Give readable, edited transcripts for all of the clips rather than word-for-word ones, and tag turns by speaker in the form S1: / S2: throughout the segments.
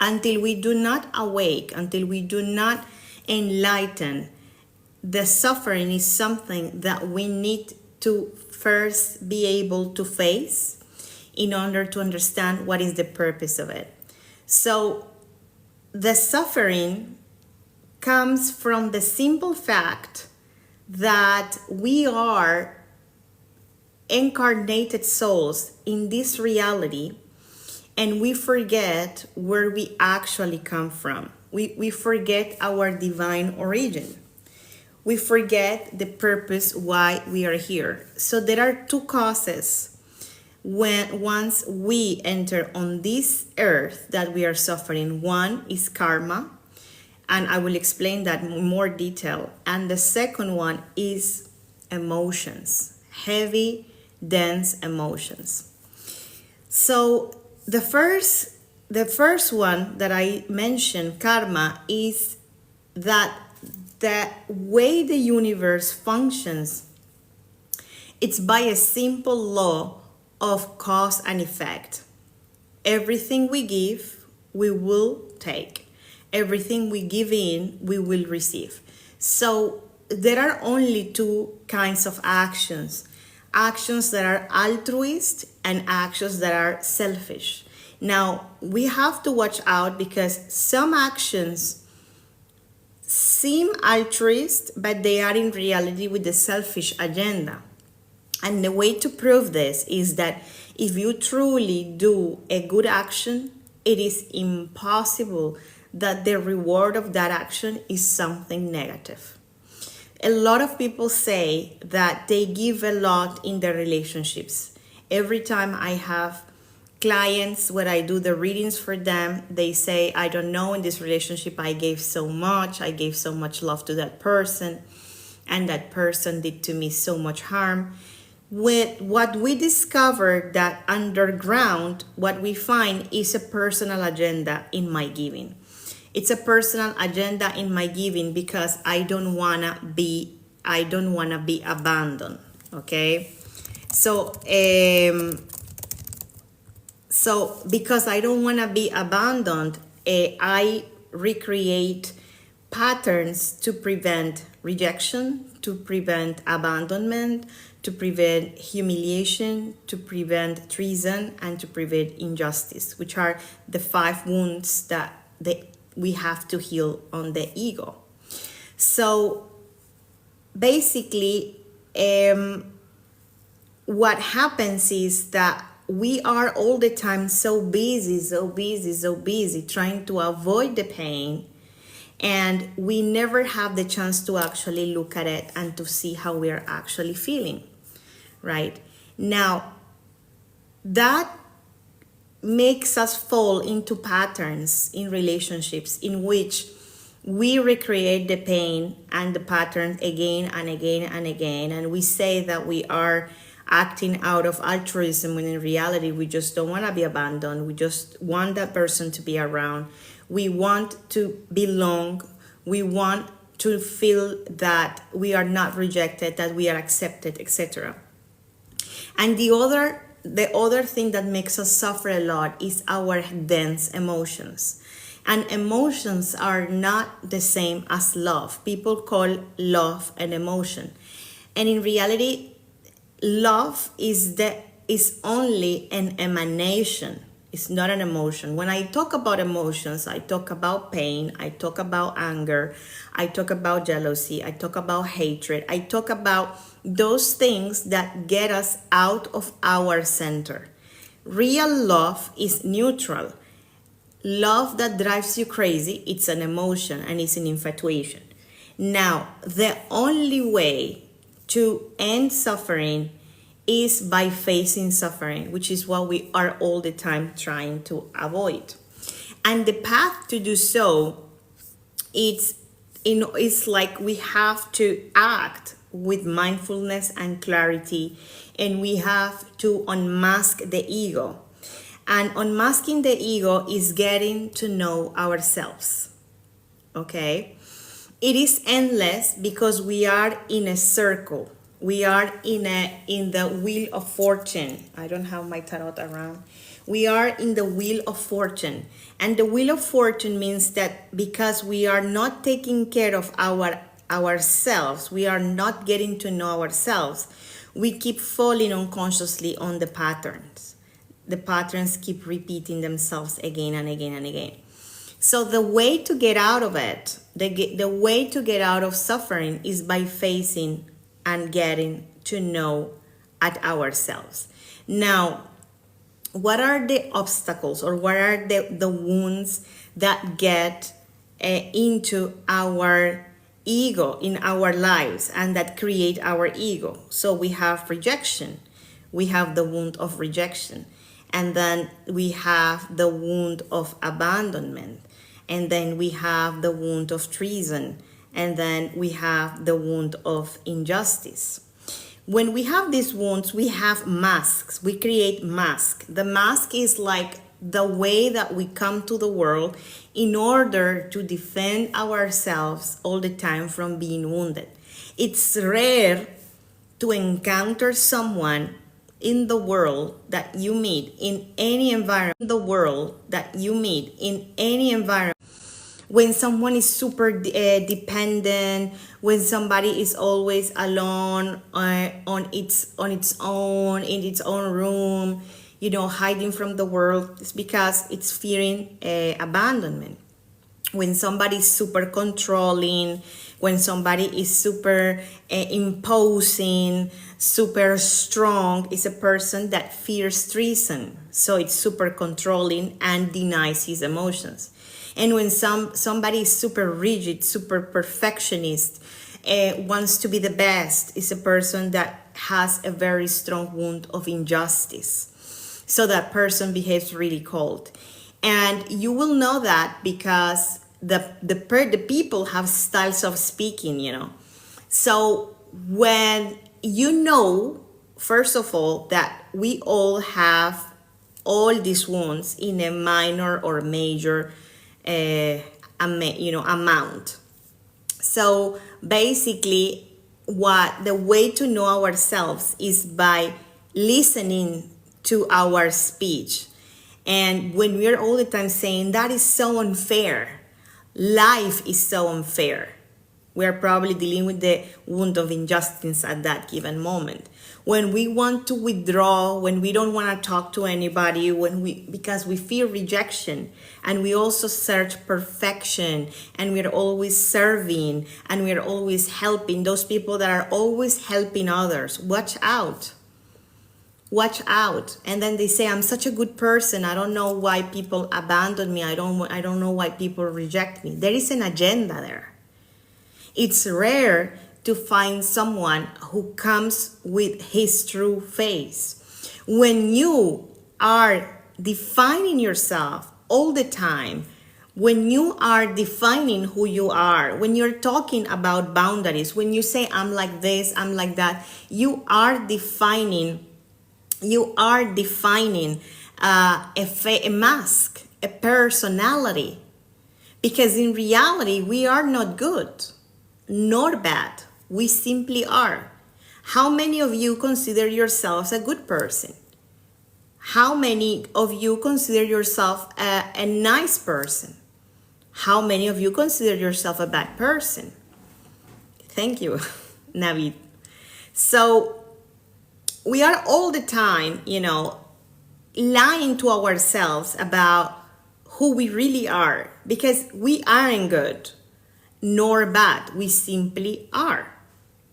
S1: Until we do not awake, until we do not enlighten, the suffering is something that we need to first be able to face in order to understand what is the purpose of it. So the suffering comes from the simple fact that we are incarnated souls in this reality, and we forget where we actually come from. We forget our divine origin. We forget the purpose why we are here. So there are two causes when once we enter on this earth that we are suffering. One is karma, and I will explain that in more detail. And the second one is emotions, heavy, dense emotions. So the first one that I mentioned, karma, is that the way the universe functions, it's by a simple law of cause and effect. Everything we give, we will take. Everything we give in, we will receive. So there are only two kinds of actions. Actions that are altruist and actions that are selfish. Now, we have to watch out because some actions seem altruist, but they are in reality with a selfish agenda. And the way to prove this is that if you truly do a good action, it is impossible that the reward of that action is something negative. A lot of people say that they give a lot in their relationships. Every time I have clients where I do the readings for them, they say, I don't know, in this relationship I gave so much love to that person, and that person did to me so much harm. With what we discovered, that underground, what we find is a personal agenda in my giving. It's a personal agenda in my giving because I don't wanna be abandoned. Okay, so because I don't wanna be abandoned, I recreate patterns to prevent rejection, to prevent abandonment, to prevent humiliation, to prevent treason, and to prevent injustice, which are the 5 wounds that we have to heal on the ego. So basically, what happens is that we are all the time so busy trying to avoid the pain, and we never have the chance to actually look at it and to see how we are actually feeling, right? Now, that makes us fall into patterns in relationships in which we recreate the pain and the pattern again and again and again, and we say that we are acting out of altruism when in reality we just don't want to be abandoned. We just want that person to be around. We want to belong. We want to feel that we are not rejected, that we are accepted, etc. And the other thing that makes us suffer a lot is our dense emotions. And emotions are not the same as love. People call love an emotion. And in reality, love is only an emanation. It's not an emotion. When I talk about emotions, I talk about pain, I talk about anger, I talk about jealousy, I talk about hatred, I talk about those things that get us out of our center. Real love is neutral. Love that drives you crazy, it's an emotion and it's an infatuation. Now, the only way to end suffering is by facing suffering, which is what we are all the time trying to avoid. And the path to do so, it's like we have to act with mindfulness and clarity, and we have to unmask the ego. And unmasking the ego is getting to know ourselves. Okay? It is endless because we are in a circle. We are in the wheel of fortune. I don't have my tarot around. We are in the wheel of fortune. And the wheel of fortune means that because we are not taking care of ourselves, we are not getting to know ourselves, we keep falling unconsciously on the patterns. The patterns keep repeating themselves again and again and again. So the way to get out of it, the way to get out of suffering is by facing and getting to know at ourselves. Now, what are the obstacles or what are the wounds that get into our ego in our lives and that create our ego? So we have rejection. We have the wound of rejection. And then we have the wound of abandonment. And then we have the wound of treason. And then we have the wound of injustice. When we have these wounds, we have masks. We create masks. The mask is like the way that we come to the world in order to defend ourselves all the time from being wounded. It's rare to encounter someone in the world that you meet in any environment, when someone is super dependent, when somebody is always alone on its own in its own room, hiding from the world, it's because it's fearing abandonment. When somebody is super controlling, when somebody is super imposing, super strong, is a person that fears treason. So it's super controlling and denies his emotions. And when somebody is super rigid, super perfectionist, wants to be the best, is a person that has a very strong wound of injustice. So that person behaves really cold. And you will know that because the people have styles of speaking, So when first of all, that we all have all these wounds in a minor or major amount. So basically, the way to know ourselves is by listening to our speech. And when we're all the time saying that is so unfair, life is so unfair, we're probably dealing with the wound of injustice at that given moment. When we want to withdraw, when we don't want to talk to anybody, because we fear rejection, and we also search perfection, and we're always serving, and we're always helping, those people that are always helping others, watch out. Watch out. And then they say, I'm such a good person. I don't know why people abandon me. I don't know why people reject me. There is an agenda there. It's rare to find someone who comes with his true face. When you are defining yourself all the time, when you are defining who you are, when you're talking about boundaries, when you say, I'm like this, I'm like that, you are defining a mask, a personality. Because in reality, we are not good nor bad. We simply are. How many of you consider yourselves a good person? How many of you consider yourself a nice person? How many of you consider yourself a bad person? Thank you, Navid. So we are all the time, lying to ourselves about who we really are, because we aren't good nor bad. We simply are.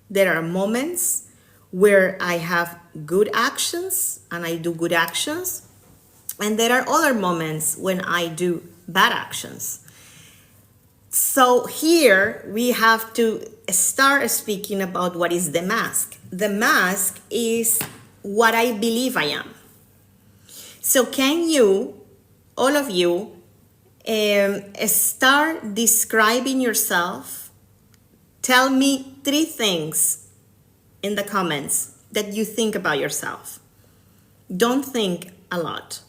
S1: There are moments where I have good actions and I do good actions, and there are other moments when I do bad actions. So here we have to start speaking about what is the mask. The mask is what I believe I am. So can you, all of you, start describing yourself? Tell me 3 things in the comments that you think about yourself. Don't think a lot.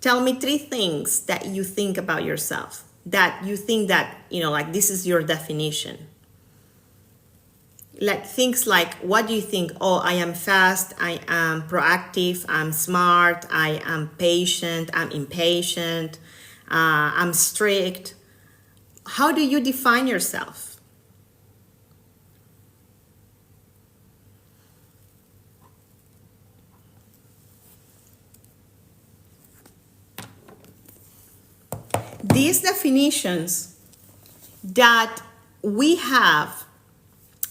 S1: Tell me 3 things that you think about yourself, that you think that, like this is your definition. Like things like, what do you think? Oh, I am fast, I am proactive, I'm smart, I am patient, I'm impatient, I'm strict. How do you define yourself? These definitions that we have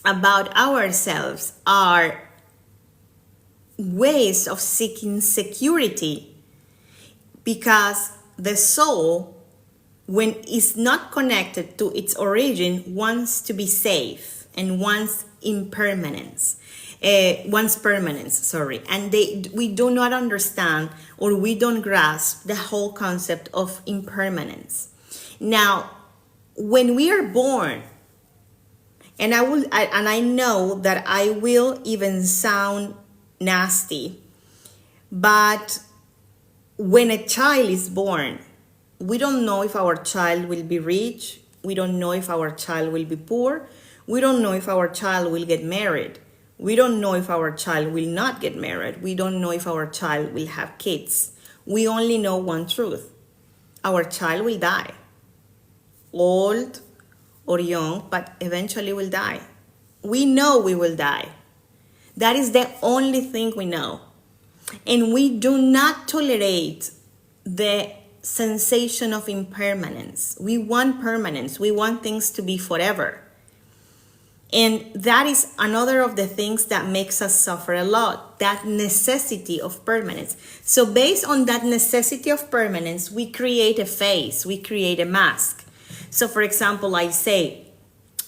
S1: about ourselves are ways of seeking security, because the soul, when it's not connected to its origin, wants to be safe and wants impermanence. Wants permanence, sorry. And we do not understand, or we don't grasp the whole concept of impermanence. Now, when we are born, and I know that I will even sound nasty, but when a child is born, we don't know if our child will be rich. We don't know if our child will be poor. We don't know if our child will get married. We don't know if our child will not get married. We don't know if our child will have kids. We only know one truth. Our child will die. Old or young, but eventually will die. We know we will die. That is the only thing we know. And we do not tolerate the sensation of impermanence. We want permanence. We want things to be forever. And that is another of the things that makes us suffer a lot, that necessity of permanence. So based on that necessity of permanence, we create a face, we create a mask. So for example, I say,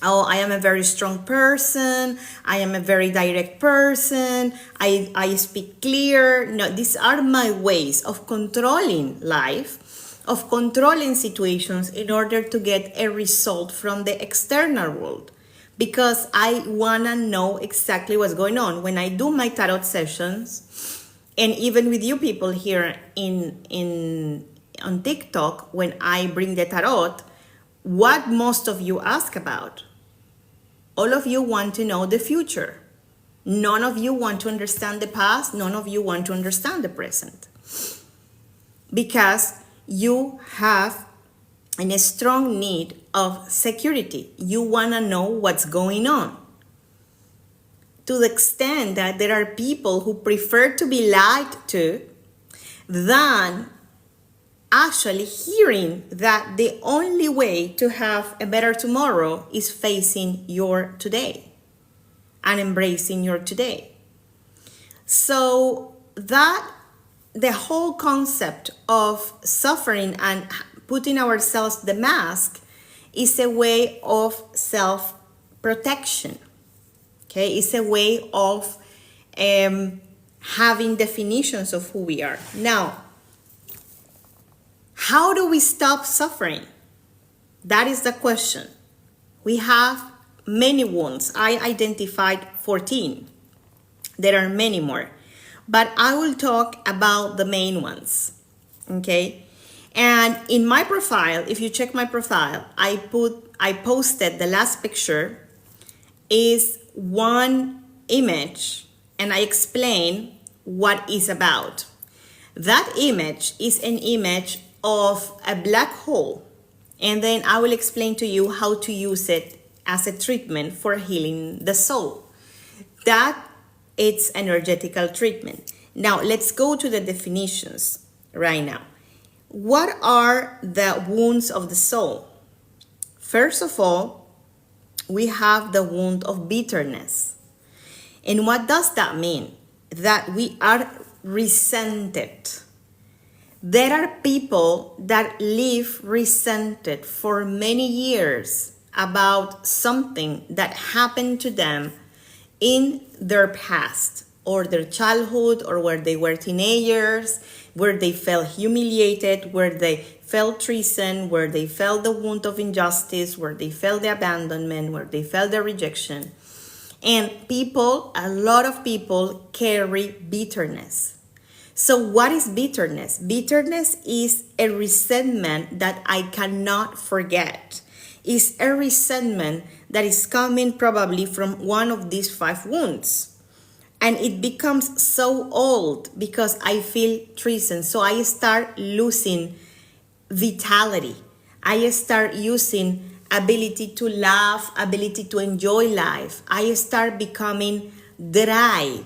S1: oh, I am a very strong person, I am a very direct person, I speak clear. No, these are my ways of controlling life, of controlling situations in order to get a result from the external world, because I wanna know exactly what's going on. When I do my tarot sessions, and even with you people here on TikTok, when I bring the tarot, what most of you ask about? All of you want to know the future. None of you want to understand the past. None of you want to understand the present. Because you have a strong need of security. You want to know what's going on. To the extent that there are people who prefer to be lied to than actually hearing that the only way to have a better tomorrow is facing your today and embracing your today. So that the whole concept of suffering and putting ourselves the mask is a way of self-protection. Okay, it's a way of having definitions of who we are. Now, how do we stop suffering? That is the question. We have many wounds. I identified 14. There are many more, but I will talk about the main ones. Okay? And in my profile, if you check my profile, I posted the last picture is one image, and I explain what it's about. That image is an image of a black hole, and then I will explain to you how to use it as a treatment for healing the soul. That it's energetical treatment. Now let's go to the definitions right now. What are the wounds of the soul? First of all, we have the wound of bitterness. And what does that mean? That we are resented. There are people that live resented for many years about something that happened to them in their past or their childhood, or where they were teenagers, where they felt humiliated, where they felt treason, where they felt the wound of injustice, where they felt the abandonment, where they felt the rejection. And people, a lot of people carry bitterness. So what is bitterness? Bitterness is a resentment that I cannot forget. is a resentment that is coming probably from one of these 5 wounds. And it becomes so old because I feel treason. So I start losing vitality. I start using ability to laugh, ability to enjoy life. I start becoming dry,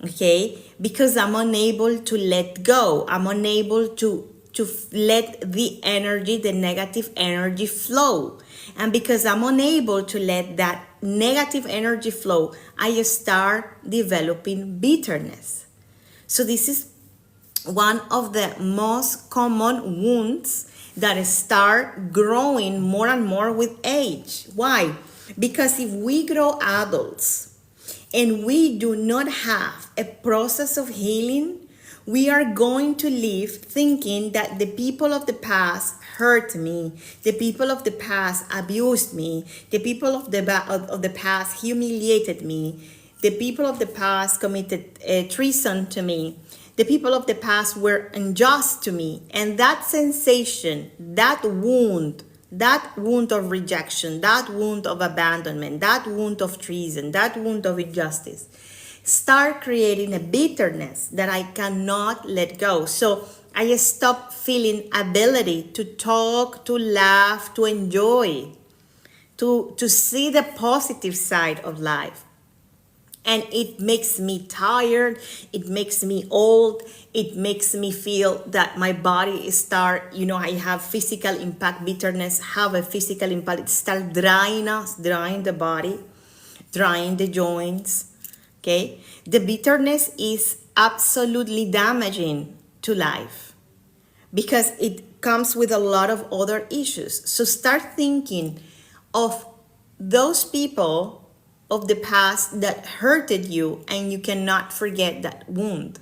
S1: okay? Because I'm unable to let go. I'm unable to let the energy, the negative energy flow. And because I'm unable to let that negative energy flow, I start developing bitterness. So this is one of the most common wounds that start growing more and more with age. Why? Because if we grow adults and we do not have a process of healing, we are going to live thinking that the people of the past hurt me, the people of the past abused me, the people of the past humiliated me, the people of the past committed treason to me, the people of the past were unjust to me. And that sensation, that wound of rejection, that wound of abandonment, that wound of treason, that wound of injustice, start creating a bitterness that I cannot let go. So I stop feeling ability to talk, to laugh, to enjoy, to see the positive side of life. And it makes me tired, it makes me old, it makes me feel that my body I have physical impact. Bitterness have a physical impact. It starts drying us, drying the body, drying the joints, okay? The bitterness is absolutely damaging to life because it comes with a lot of other issues. So start thinking of those people of the past that hurted you and you cannot forget that wound.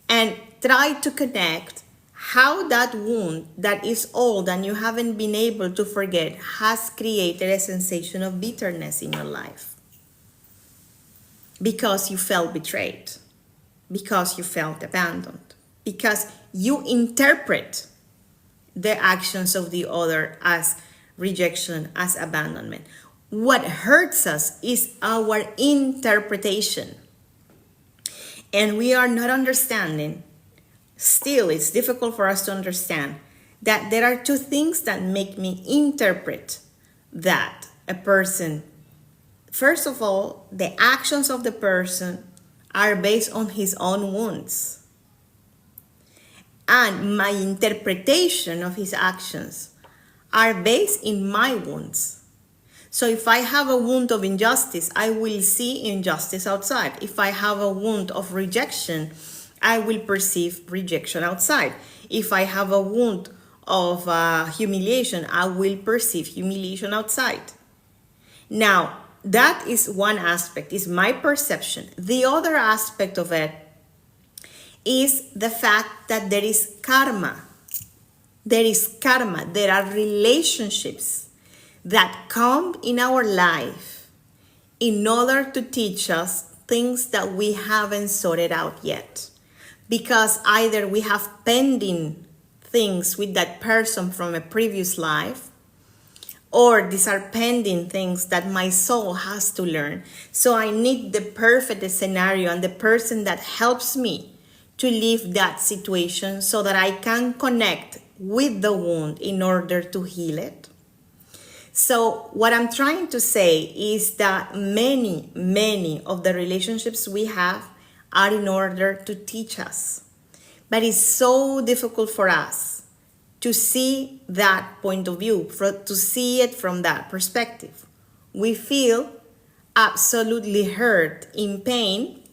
S1: And try to connect how that wound that is old and you haven't been able to forget has created a sensation of bitterness in your life. Because you felt betrayed, because you felt abandoned, because you interpret the actions of the other as rejection, as abandonment. What hurts us is our interpretation. And we are not understanding, still it's difficult for us to understand, that there are 2 things that make me interpret that a person, first of all, the actions of the person are based on his own wounds. And my interpretation of his actions are based in my wounds. So if I have a wound of injustice, I will see injustice outside. If I have a wound of rejection, I will perceive rejection outside. If I have a wound of humiliation, I will perceive humiliation outside. Now, that is one aspect, is my perception. The other aspect of it is the fact that there is karma. There is karma. There are relationships that come in our life in order to teach us things that we haven't sorted out yet. Because either we have pending things with that person from a previous life, or these are pending things that my soul has to learn. So I need the perfect scenario and the person that helps me to leave that situation so that I can connect with the wound in order to heal it. So what I'm trying to say is that many of the relationships we have are in order to teach us. But it's so difficult for us to see that point of view, to see it from that perspective. We feel absolutely hurt, in pain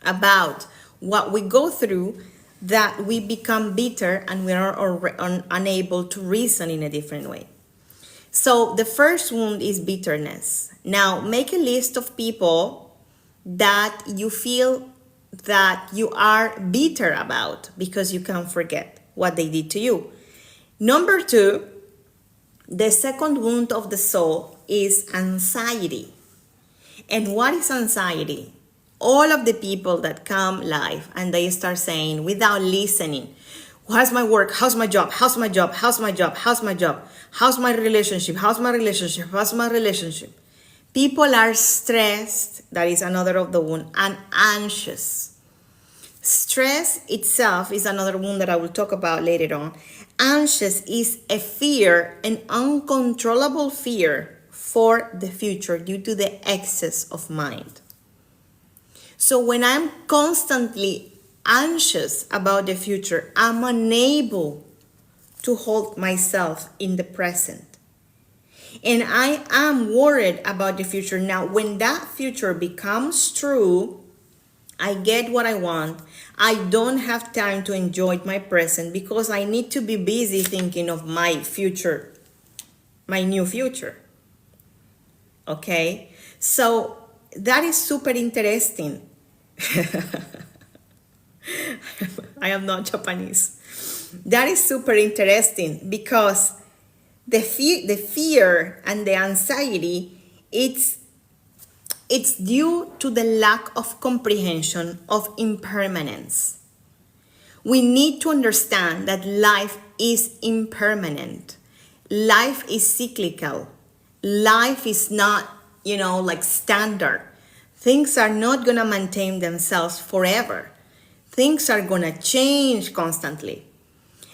S1: about what we go through, that we become bitter and we are unable to reason in a different way. So the first wound is bitterness. Now make a list of people that you feel that you are bitter about because you can't forget what they did to you. Number 2, the second wound of the soul is anxiety. And what is anxiety? All of the people that come live and they start saying without listening, How's my work? How's my job? How's my job? How's my job? How's my job? How's my relationship? How's my relationship? How's my relationship? People are stressed, that is another of the wound, and anxious. Stress itself is another wound that I will talk about later on. Anxious is a fear, an uncontrollable fear for the future due to the excess of mind. So when I'm constantly anxious about the future, I'm unable to hold myself in the present. And I am worried about the future. Now, when that future becomes true, I get what I want. I don't have time to enjoy my present because I need to be busy thinking of my future, my new future. Okay? So that is super interesting. I am not Japanese. That is super interesting because the fear and the anxiety, it's due to the lack of comprehension of impermanence. We need to understand that life is impermanent. Life is cyclical. Life is not, like standard. Things are not going to maintain themselves forever. Things are going to change constantly.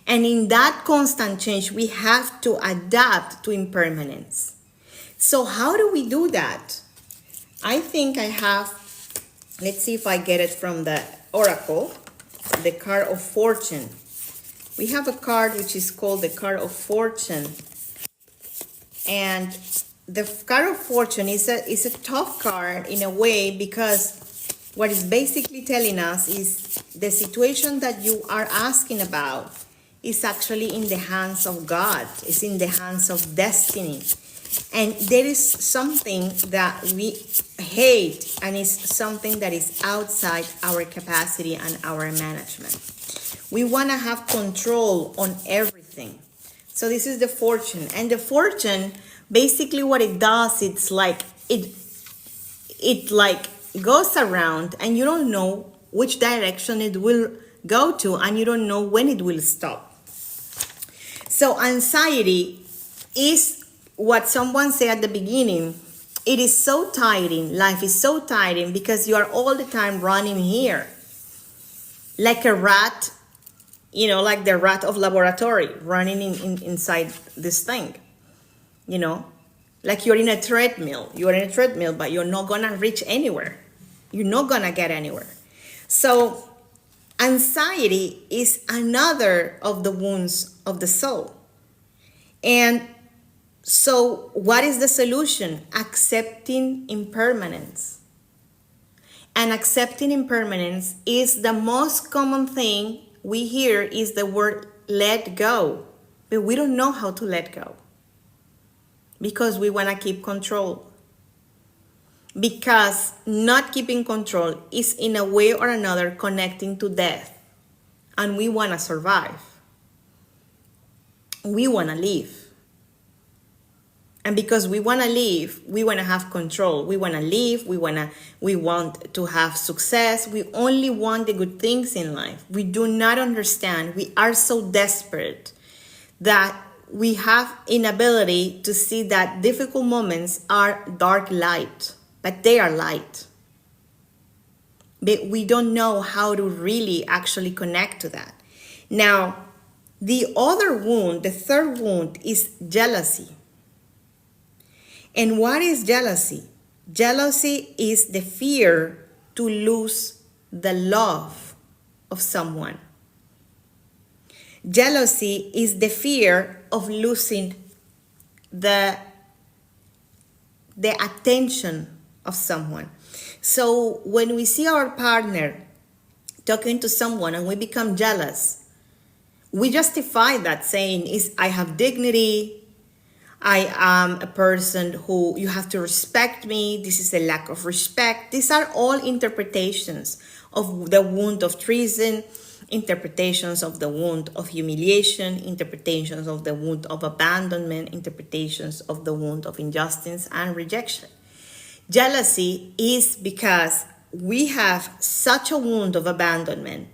S1: And in that constant change, we have to adapt to impermanence. So how do we do that? I think I have, let's see if I get it from the Oracle, the card of fortune. We have a card which is called the card of fortune. And the card of fortune is a tough card in a way, because what it's basically telling us is the situation that you are asking about is actually in the hands of God. It's in the hands of destiny. And there is something that we hate, and it's something that is outside our capacity and our management. We want to have control on everything. So this is the fortune. And the fortune, basically what it does, it's like it like goes around and you don't know which direction it will go to, and you don't know when it will stop. So anxiety is what someone said at the beginning. It is so tiring. Life is so tiring because you are all the time running here. Like a rat, like the rat of laboratory running inside this thing. Like you're in a treadmill. You're in a treadmill, but you're not going to reach anywhere. You're not going to get anywhere. So anxiety is another of the wounds of the soul. And so what is the solution? Accepting impermanence. And accepting impermanence is the most common thing we hear is the word let go. But we don't know how to let go. Because we want to keep control. Because not keeping control is in a way or another connecting to death. And we want to survive. We want to live. And because we want to live, we want to have control. We want to live. We want to have success. We only want the good things in life. We do not understand. We are so desperate that we have inability to see that difficult moments are dark light, but they are light. But we don't know how to really actually connect to that. Now, the other wound, the third wound, is jealousy. And what is jealousy? Jealousy is the fear to lose the love of someone. Jealousy is the fear of losing the attention of someone. So when we see our partner talking to someone and we become jealous, we justify that saying, I have dignity, I am a person who you have to respect me, this is a lack of respect. These are all interpretations of the wound of treason, interpretations of the wound of humiliation, interpretations of the wound of abandonment, interpretations of the wound of injustice and rejection. Jealousy is because we have such a wound of abandonment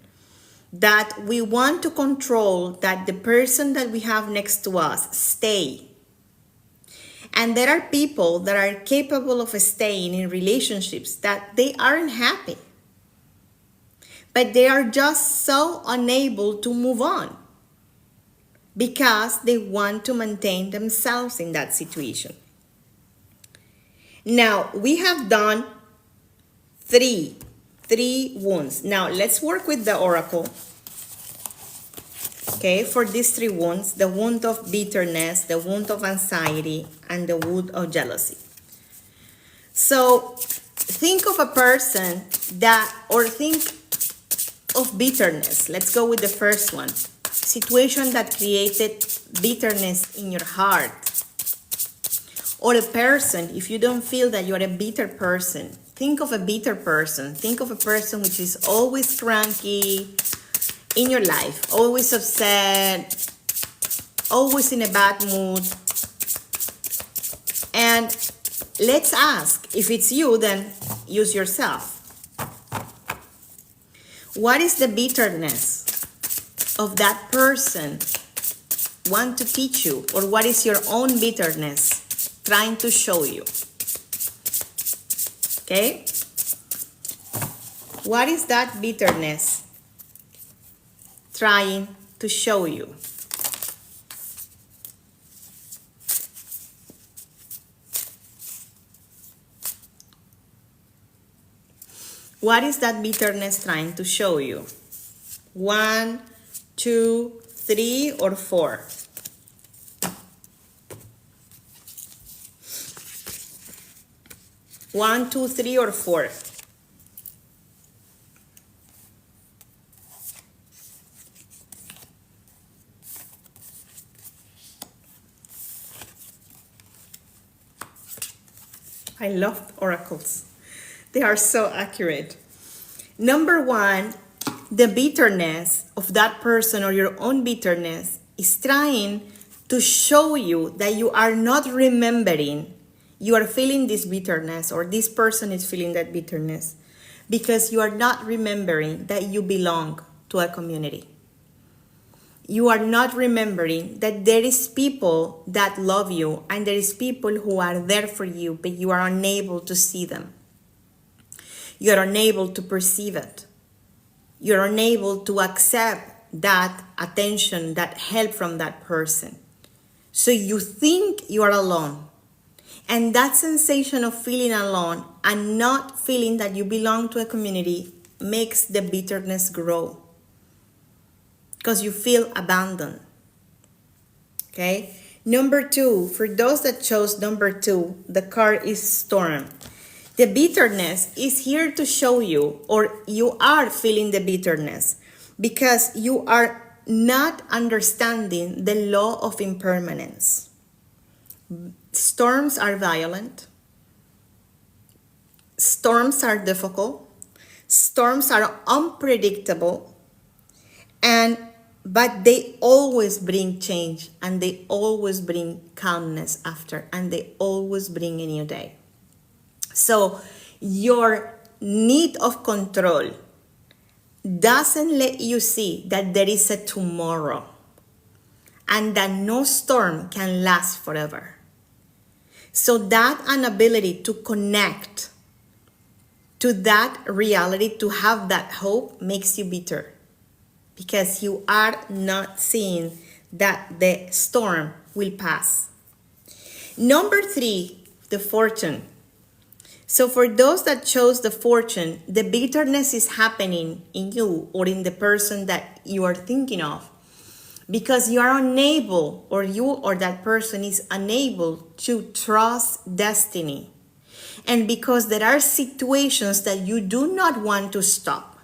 S1: that we want to control that the person that we have next to us stay. And there are people that are capable of staying in relationships that they aren't happy, but they are just so unable to move on because they want to maintain themselves in that situation. Now, we have done three wounds. Now, let's work with the oracle. Okay, for these three wounds, the wound of bitterness, the wound of anxiety, and the wound of jealousy. So, think of a person or think of bitterness. Let's go with the first one. Situation that created bitterness in your heart. Or a person, if you don't feel that you're a bitter person, think of a bitter person. Think of a person which is always cranky in your life, always upset, always in a bad mood. And let's ask, if it's you, then use yourself. What is the bitterness of that person want to teach you? Or what is your own bitterness trying to show you? Okay? What is that bitterness trying to show you? What is that bitterness trying to show you? 1, 2, 3, or 4? One, 2, 3, or 4? I love oracles. They are so accurate. Number 1, the bitterness of that person or your own bitterness is trying to show you that you are not remembering. You are feeling this bitterness, or this person is feeling that bitterness because you are not remembering that you belong to a community. You are not remembering that there is people that love you and there is people who are there for you, but you are unable to see them. You are unable to perceive it. You're unable to accept that attention, that help from that person. So you think you are alone. And that sensation of feeling alone and not feeling that you belong to a community makes the bitterness grow. Because you feel abandoned. Okay? Number 2, for those that chose number 2, the card is Storm. The bitterness is here to show you, or you are feeling the bitterness, because you are not understanding the law of impermanence. Storms are violent. Storms are difficult. Storms are unpredictable. But they always bring change, and they always bring calmness after, and they always bring a new day. So your need of control doesn't let you see that there is a tomorrow and that no storm can last forever. So that inability to connect to that reality, to have that hope, makes you bitter because you are not seeing that the storm will pass. Number 3, the Fortune. So for those that chose the Fortune, the bitterness is happening in you or in the person that you are thinking of because you are unable, or you or that person is unable to trust destiny. And because there are situations that you do not want to stop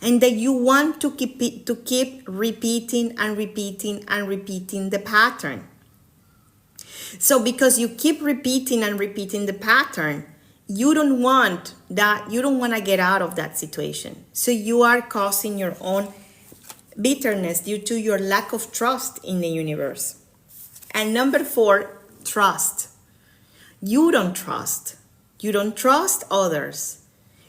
S1: and that you want to keep repeating and repeating and repeating the pattern. So because you keep repeating and repeating the pattern, you don't want to get out of that situation. So you are causing your own bitterness due to your lack of trust in the universe. And number 4, trust. You don't trust. You don't trust others.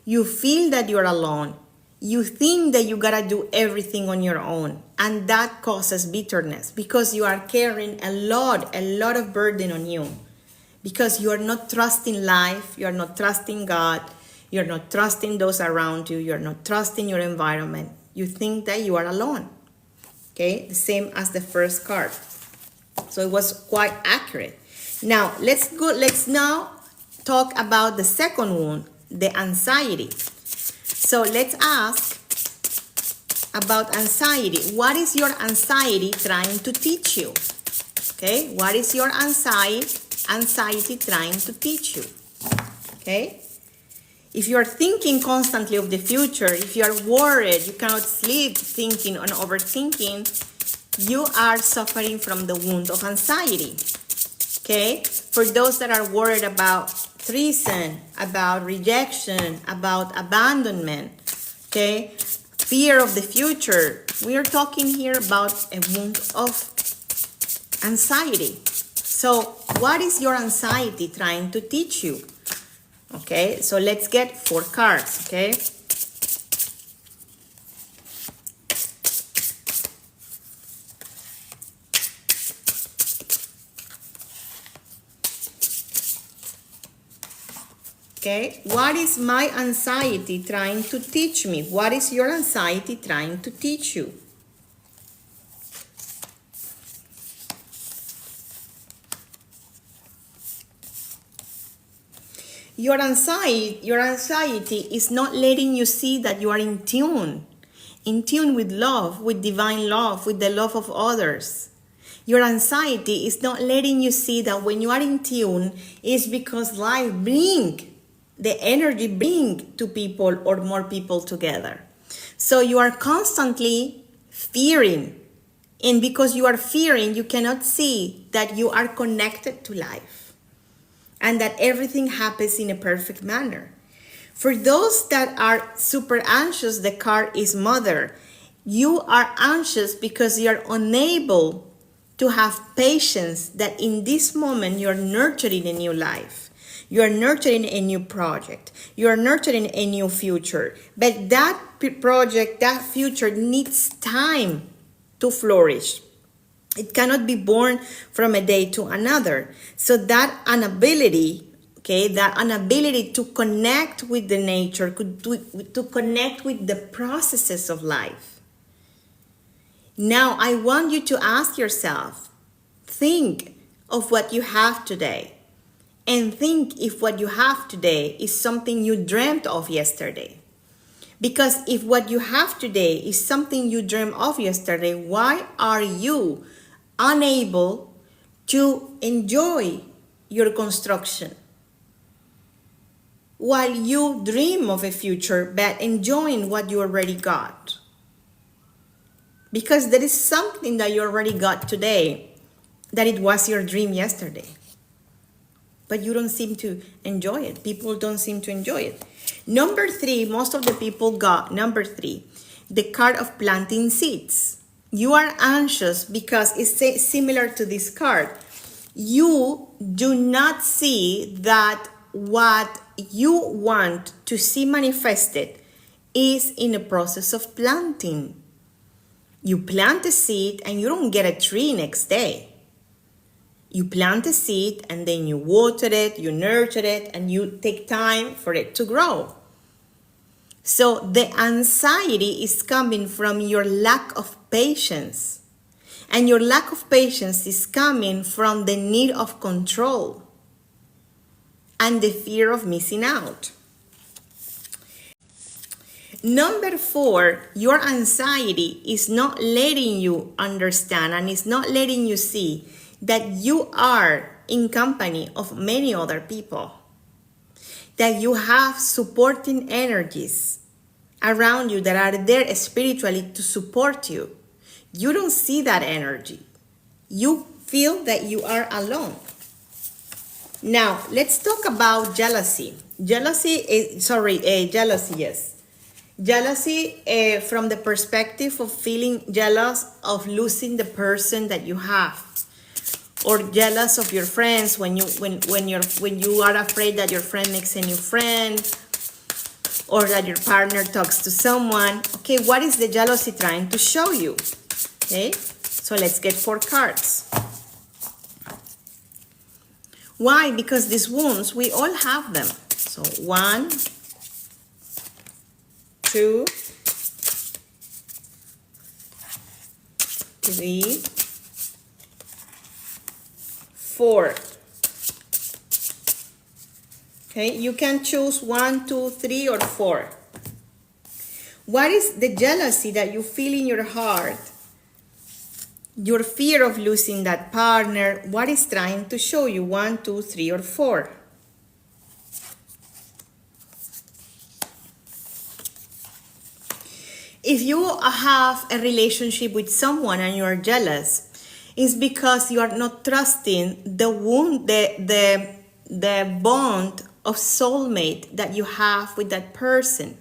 S1: You feel that you're alone. You think that you gotta do everything on your own, and that causes bitterness because you are carrying a lot of burden on you because you are not trusting life, you are not trusting God, you're not trusting those around you, you're not trusting your environment. You think that you are alone. Okay, the same as the first card. So it was quite accurate. Now let's now talk about the second one, the anxiety. So let's ask about anxiety. What is your anxiety trying to teach you? Okay, what is your anxiety trying to teach you? Okay, if you are thinking constantly of the future, if you are worried, you cannot sleep thinking and overthinking, you are suffering from the wound of anxiety. Okay, for those that are worried about treason, about rejection, about abandonment, okay, fear of the future, we are talking here about a wound of anxiety. So what is your anxiety trying to teach you? Okay, so let's get 4 cards, okay? Okay, what is my anxiety trying to teach me? What is your anxiety trying to teach you? Your anxiety is not letting you see that you are in tune with love, with divine love, with the love of others. Your anxiety is not letting you see that when you are in tune, it's because life the energy bring to people or more people together. So you are constantly fearing. And because you are fearing, you cannot see that you are connected to life and that everything happens in a perfect manner. For those that are super anxious, the card is Mother. You are anxious because you are unable to have patience that in this moment you're nurturing a new life. You are nurturing a new project. You are nurturing a new future. But that project, that future needs time to flourish. It cannot be born from a day to another. So that inability to connect with the nature, to connect with the processes of life. Now, I want you to ask yourself, think of what you have today. And think if what you have today is something you dreamt of yesterday. Because if what you have today is something you dreamt of yesterday, why are you unable to enjoy your construction? While you dream of a future, but enjoying what you already got. Because there is something that you already got today, that it was your dream yesterday. But you don't seem to enjoy it. People don't seem to enjoy it. Number 3, most of the people got number 3, the card of planting seeds. You are anxious because it's similar to this card. You do not see that what you want to see manifested is in a process of planting. You plant a seed and you don't get a tree next day. You plant a seed and then you water it, you nurture it, and you take time for it to grow. So the anxiety is coming from your lack of patience. And your lack of patience is coming from the need of control and the fear of missing out. Number 4, your anxiety is not letting you understand and is not letting you see that you are in company of many other people, that you have supporting energies around you that are there spiritually to support you. You don't see that energy. You feel that you are alone. Now, let's talk about jealousy. Jealousy, yes. Jealousy from the perspective of feeling jealous of losing the person that you have. Or jealous of your friends when you are afraid that your friend makes a new friend. or that your partner talks to someone. Okay, what is the jealousy trying to show you? Okay, so let's get 4 cards. Why? Because these wounds, we all have them. So 1, 2, 3, 4. Okay, you can choose 1, 2, 3, or 4. What is the jealousy that you feel in your heart? Your fear of losing that partner, what is trying to show you? 1, 2, 3, or 4. If you have a relationship with someone and you are jealous, it's because you are not trusting the bond of soulmate that you have with that person.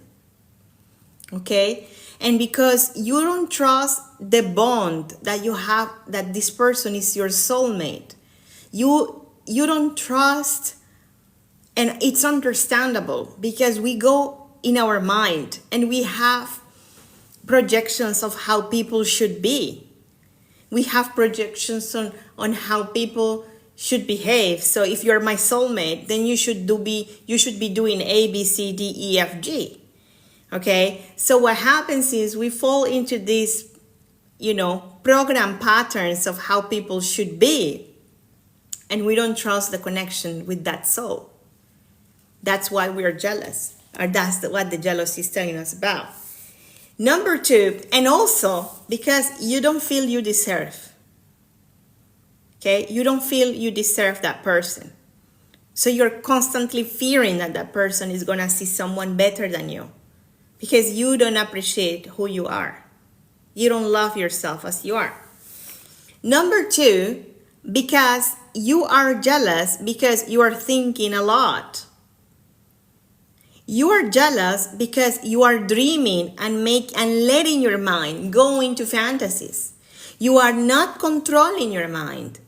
S1: Okay? And because you don't trust the bond that you have, that this person is your soulmate, you don't trust, and it's understandable because we go in our mind and we have projections of how people should be. We have projections on how people should behave. So if you're my soulmate, then you should be doing A, B, C, D, E, F, G. Okay? So what happens is we fall into these, program patterns of how people should be, and we don't trust the connection with that soul. That's why we are jealous, or that's what the jealousy is telling us about. Number 2, and also because you don't feel you deserve. Okay? You don't feel you deserve that person. So you're constantly fearing that that person is going to see someone better than you because you don't appreciate who you are. You don't love yourself as you are. Number 2, because you are jealous because you are thinking a lot. You are jealous because you are dreaming and letting your mind go into fantasies. You are not controlling your mind.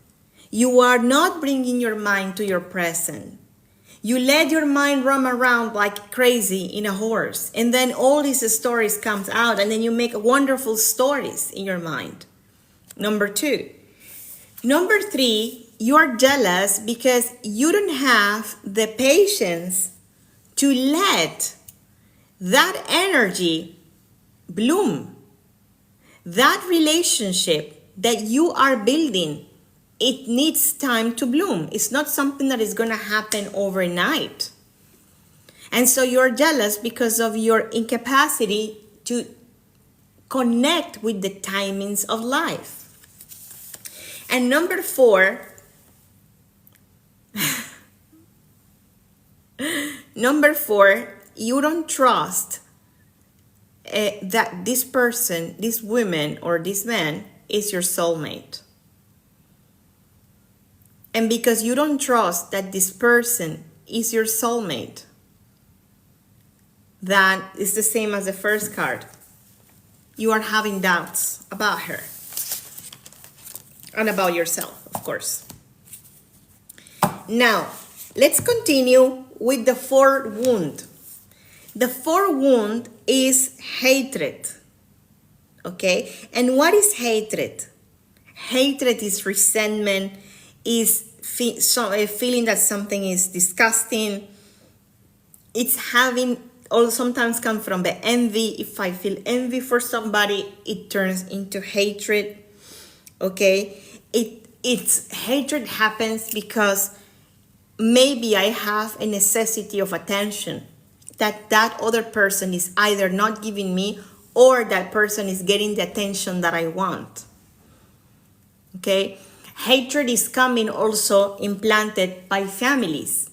S1: You are not bringing your mind to your present. You let your mind roam around like crazy in a horse, and then all these stories comes out, and then you make wonderful stories in your mind. Number 2. Number 3, you are jealous because you don't have the patience to let that energy bloom. That relationship that you are building, it needs time to bloom. It's not something that is going to happen overnight. And so you're jealous because of your incapacity to connect with the timings of life. And number 4, you don't trust that this person, this woman or this man is your soulmate. And because you don't trust that this person is your soulmate, that is the same as the first card. You are having doubts about her and about yourself, of course. Now, let's continue with the 4th wound. The 4th wound is hatred. Okay? And what is hatred? Hatred is resentment, is a feeling that something is disgusting. It's having, or sometimes come from the envy. If I feel envy for somebody, it turns into hatred. Okay? It's hatred happens because maybe I have a necessity of attention that other person is either not giving me, or that person is getting the attention that I want. Okay? Hatred is coming also implanted by families.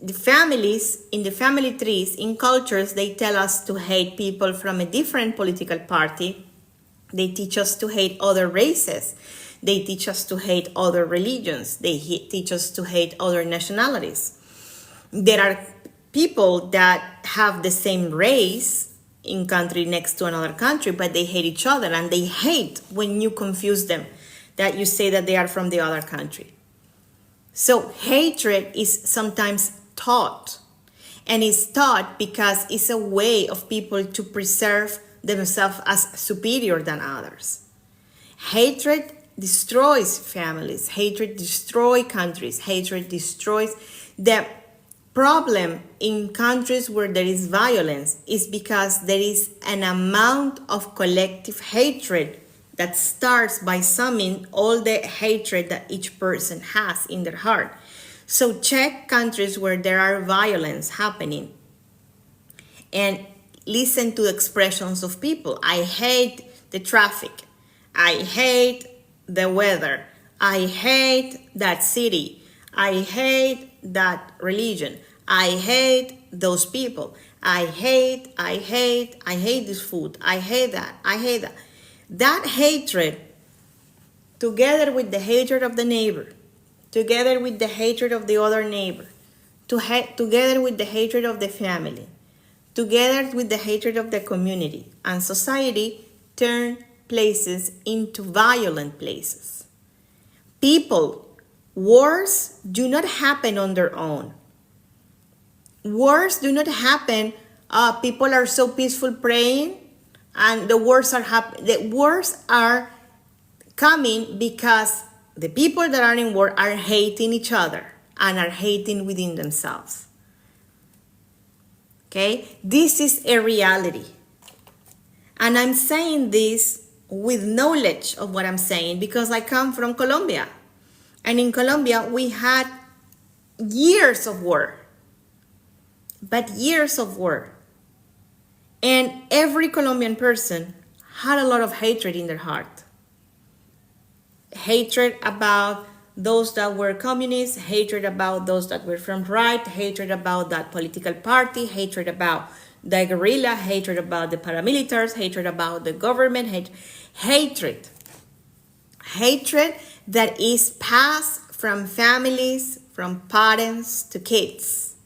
S1: The families, in the family trees, in cultures, they tell us to hate people from a different political party. They teach us to hate other races. They teach us to hate other religions. They teach us to hate other nationalities. There are people that have the same race in country next to another country, but they hate each other, and they hate when you confuse them, that you say that they are from the other country. So hatred is sometimes taught. And it's taught because it's a way of people to preserve themselves as superior than others. Hatred destroys families. Hatred destroys countries. Hatred destroys. The problem in countries where there is violence is because there is an amount of collective hatred that starts by summing all the hatred that each person has in their heart. So check countries where there are violence happening and listen to expressions of people. I hate the traffic. I hate the weather. I hate that city. I hate that religion. I hate those people. I hate this food. I hate that. I hate that. That hatred, together with the hatred of the neighbor, together with the hatred of the other neighbor, together with the hatred of the family, together with the hatred of the community and society, turn places into violent places. People, wars do not happen on their own. Wars do not happen. People are so peaceful praying, and the wars are happening. The wars are coming because the people that are in war are hating each other and are hating within themselves. Okay, this is a reality, and I'm saying this with knowledge of what I'm saying because I come from Colombia, and in Colombia we had years of war. But years of war. And every Colombian person had a lot of hatred in their heart. Hatred about those that were communists, hatred about those that were from right, hatred about that political party, hatred about the guerrilla, hatred about the paramilitaries, hatred about the government, hatred. Hatred that is passed from families, from parents to kids.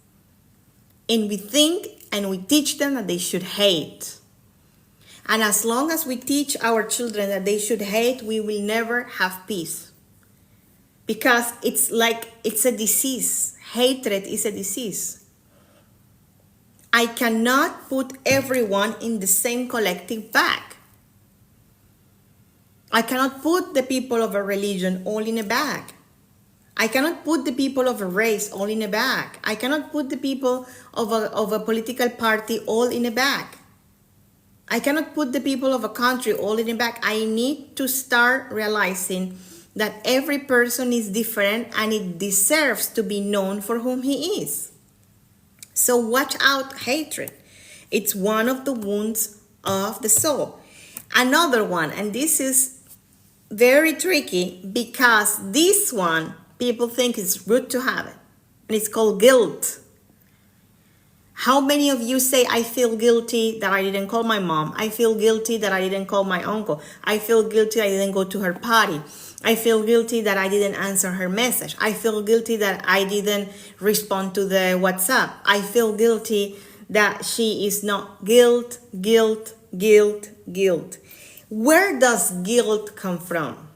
S1: And we think and we teach them that they should hate. And as long as we teach our children that they should hate, we will never have peace. Because it's a disease. Hatred is a disease. I cannot put everyone in the same collective bag. I cannot put the people of a religion all in a bag. I cannot put the people of a race all in a bag. I cannot put the people of a political party all in a bag. I cannot put the people of a country all in a bag. I need to start realizing that every person is different and it deserves to be known for whom he is. So watch out hatred. It's one of the wounds of the soul. Another one, and this is very tricky because this one, people think it's rude to have it. And it's called guilt. How many of you say, I feel guilty that I didn't call my mom. I feel guilty that I didn't call my uncle. I feel guilty I didn't go to her party. I feel guilty that I didn't answer her message. I feel guilty that I didn't respond to the WhatsApp. I feel guilty that she is not guilt. Where does guilt come from?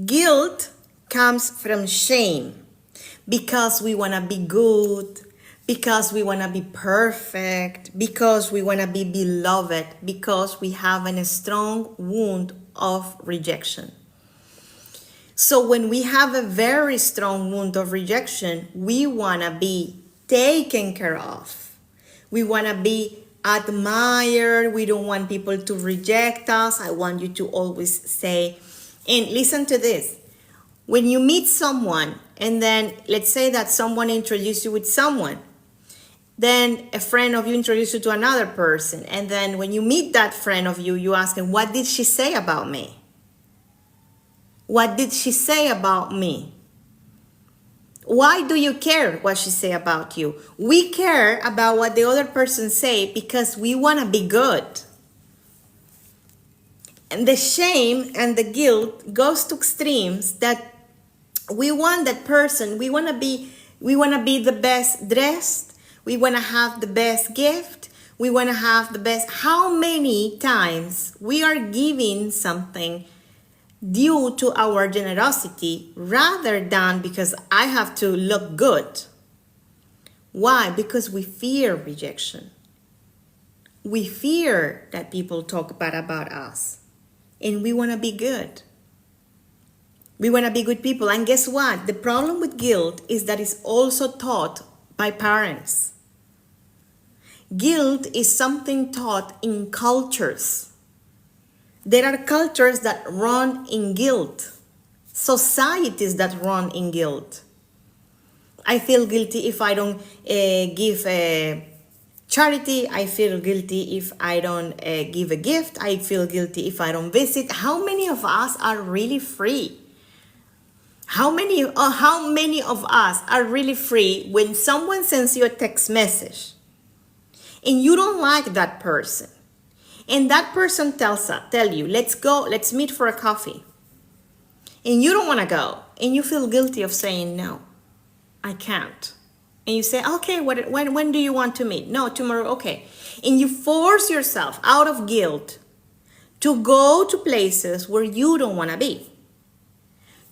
S1: Guilt comes from shame because we want to be good, because we want to be perfect, because we want to be beloved, because we have a strong wound of rejection. So when we have a very strong wound of rejection, we want to be taken care of. We want to be admired. We don't want people to reject us. I want you to always say, and listen to this. When you meet someone, and then let's say that someone introduced you with someone, then a friend of you introduced you to another person, and then when you meet that friend of you, you ask them, what did she say about me? What did she say about me? Why do you care what she say about you? We care about what the other person say because we want to be good. And the shame and the guilt goes to extremes that we want that person, we want to be the best dressed, we want to have the best gift, we want to have the best. How many times we are giving something due to our generosity rather than because I have to look good? Why? Because we fear rejection. We fear that people talk bad about us. And we want to be good. We want to be good people. And guess what? The problem with guilt is that it's also taught by parents. Guilt is something taught in cultures. There are cultures that run in guilt. Societies that run in guilt. I feel guilty if I don't give charity. I feel guilty if I don't give a gift. I feel guilty if I don't visit. How many of us are really free? How many of us are really free when someone sends you a text message and you don't like that person, and that person tell you, let's meet for a coffee, and you don't want to go, and you feel guilty of saying no, I can't, and you say, okay, when do you want to meet? No, tomorrow. Okay. And you force yourself out of guilt to go to places where you don't want to be,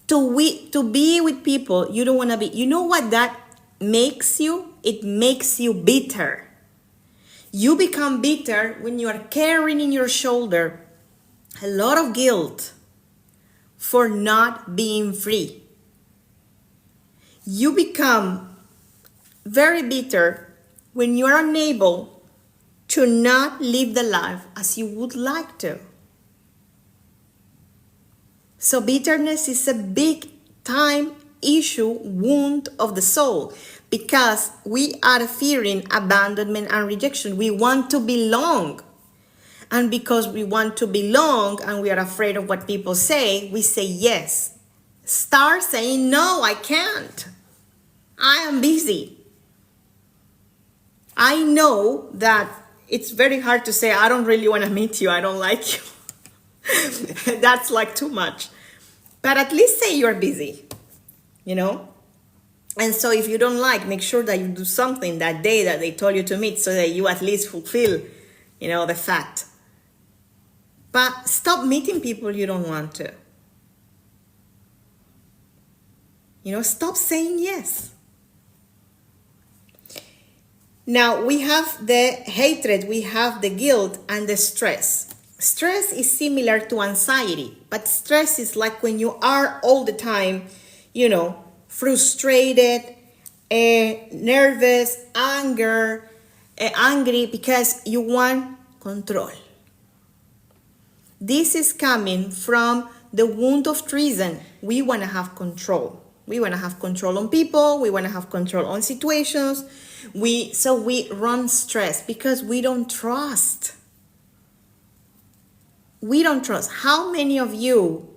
S1: to be with people you don't want to be. You know what that makes you? It makes you bitter. You become bitter when you are carrying in your shoulder a lot of guilt for not being free. You become very bitter when you are unable to not live the life as you would like to. So bitterness is a big time issue, wound of the soul, because we are fearing abandonment and rejection. We want to belong. And because we want to belong and we are afraid of what people say, we say yes. Start saying, no, I can't. I am busy. I know that it's very hard to say, I don't really want to meet you. I don't like you. That's like too much. But at least say you're busy, you know? And so if you don't like, make sure that you do something that day that they told you to meet so that you at least fulfill, you know, the fact. But stop meeting people you don't want to. You know, stop saying yes. Now we have the hatred, we have the guilt and the stress. Stress is similar to anxiety, but stress is like when you are all the time, you know, frustrated, nervous, angry because you want control. This is coming from the wound of treason. We want to have control. We want to have control on people. We want to have control on situations. So we run stress because we don't trust. We don't trust. How many of you,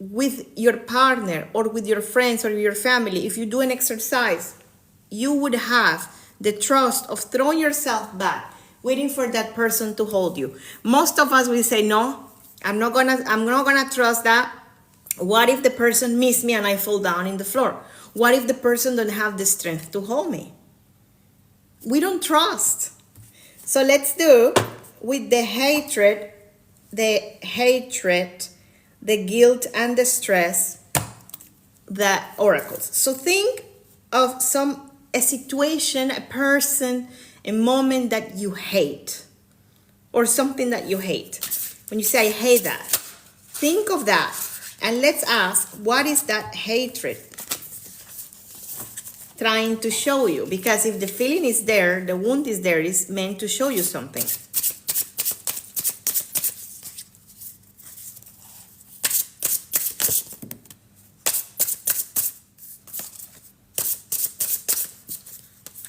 S1: with your partner or with your friends or your family, if you do an exercise, you would have the trust of throwing yourself back, waiting for that person to hold you? Most of us will say, no, I'm not gonna trust that. What if the person misses me and I fall down in the floor? What if the person don't have the strength to hold me? We don't trust. So let's do with the hatred, the guilt and the stress, the oracles. So think of a situation, a person, a moment that you hate, or something that you hate. When you say, I hate that, think of that. And let's ask, what is that hatred trying to show you? Because if the feeling is there, the wound is there, it's meant to show you something.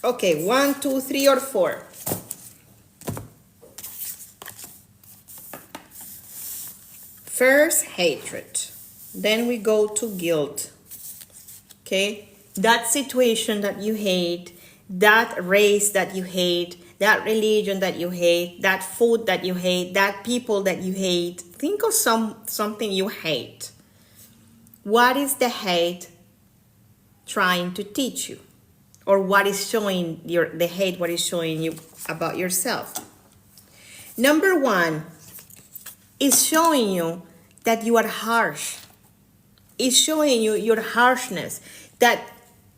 S1: Okay, 1, 2, 3, or 4. First, hatred. Then we go to guilt. Okay? That situation that you hate, that race that you hate, that religion that you hate, that food that you hate, that people that you hate. Think of something you hate. What is the hate trying to teach you? Or what is showing the hate, what is showing you about yourself? Number 1 is showing you that you are harsh. It's showing you your harshness, that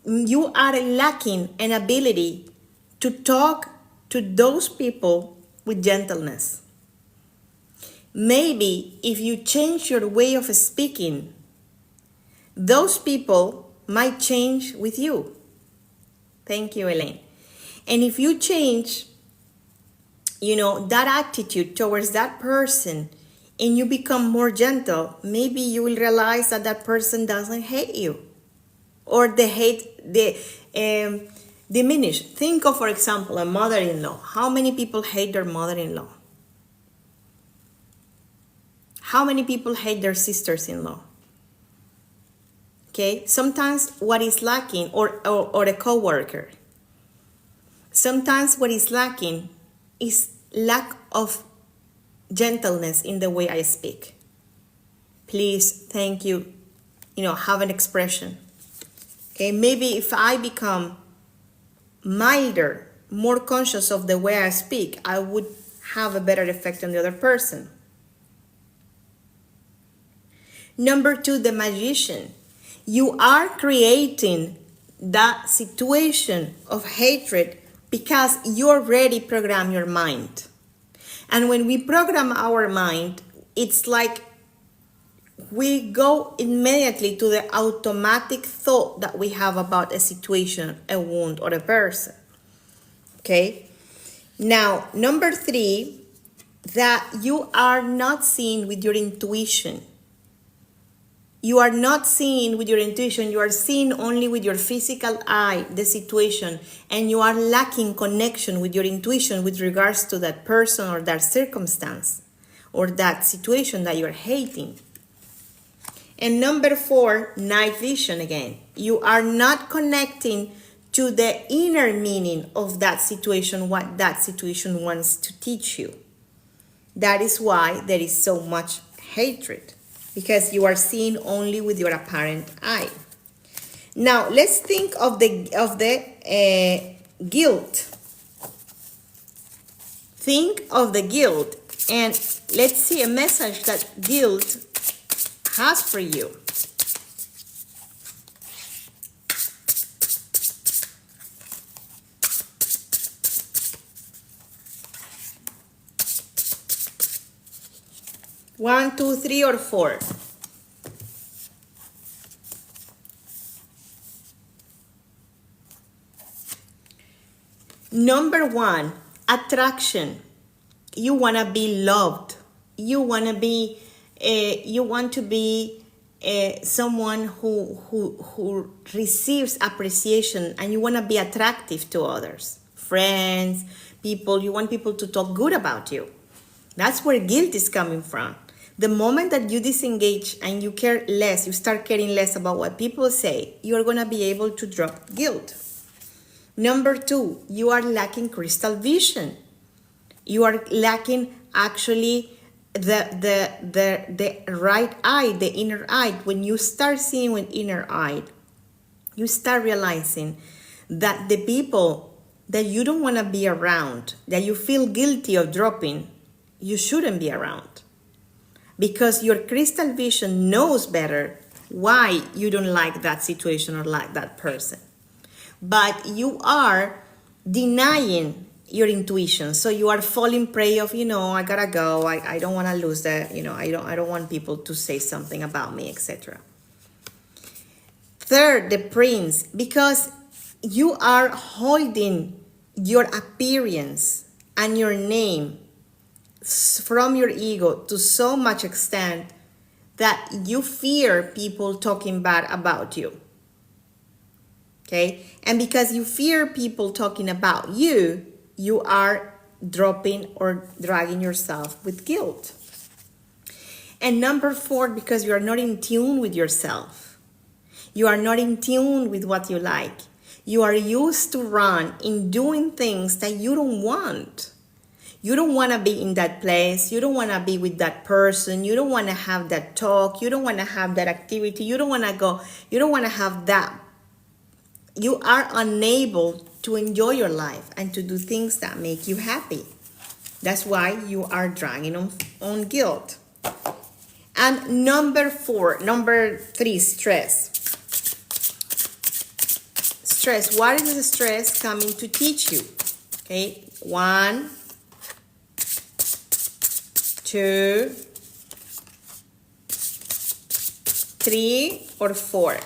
S1: you are lacking an ability to talk to those people with gentleness. Maybe if you change your way of speaking, those people might change with you. Thank you, Elaine. And if you change, that attitude towards that person and you become more gentle, maybe you will realize that that person doesn't hate you, or the hate, diminish. Think of, for example, a mother-in-law. How many people hate their mother-in-law? How many people hate their sisters-in-law? Okay, sometimes what is lacking, or a coworker, sometimes what is lacking is lack of gentleness in the way I speak. Please, thank you, have an expression. Okay, maybe if I become milder, more conscious of the way I speak, I would have a better effect on the other person. Number 2, the magician. You are creating that situation of hatred because you already program your mind. And when we program our mind, it's like we go immediately to the automatic thought that we have about a situation, a wound, or a person. Okay? Now, number 3, that you are not seeing with your intuition. You are not seeing with your intuition, you are seeing only with your physical eye the situation, and you are lacking connection with your intuition with regards to that person or that circumstance or that situation that you're hating. And number 4, night vision again. You are not connecting to the inner meaning of that situation, what that situation wants to teach you. That is why there is so much hatred, because you are seeing only with your apparent eye. Now, let's think of the guilt. Think of the guilt, and let's see a message that guilt has for you. One, two, three, or 4. Number 1, attraction. You want to be loved. You want to be someone who receives appreciation, and you want to be attractive to others, friends, people. You want people to talk good about you. That's where guilt is coming from. The moment that you disengage and you care less, you start caring less about what people say, you're going to be able to drop guilt. Number 2, you are lacking crystal vision. You are lacking actually the right eye, the inner eye. When you start seeing with inner eye, you start realizing that the people that you don't want to be around, that you feel guilty of dropping, you shouldn't be around. Because your crystal vision knows better why you don't like that situation or like that person. But you are denying your intuition. So you are falling prey of, I gotta go. I don't want to lose that. I don't want people to say something about me, etc. Third, the prince, because you are holding your appearance and your name from your ego to so much extent that you fear people talking bad about you. Okay? And because you fear people talking about you, you are dropping or dragging yourself with guilt. And number 4, because you are not in tune with yourself. You are not in tune with what you like. You are used to run in doing things that you don't want. You don't want to be in that place. You don't want to be with that person. You don't want to have that talk. You don't want to have that activity. You don't want to go. You don't want to have that. You are unable to enjoy your life and to do things that make you happy. That's why you are dragging on guilt. And number 3, stress. stress. What is the stress coming to teach you? Okay, 1, 2, 3, or 4.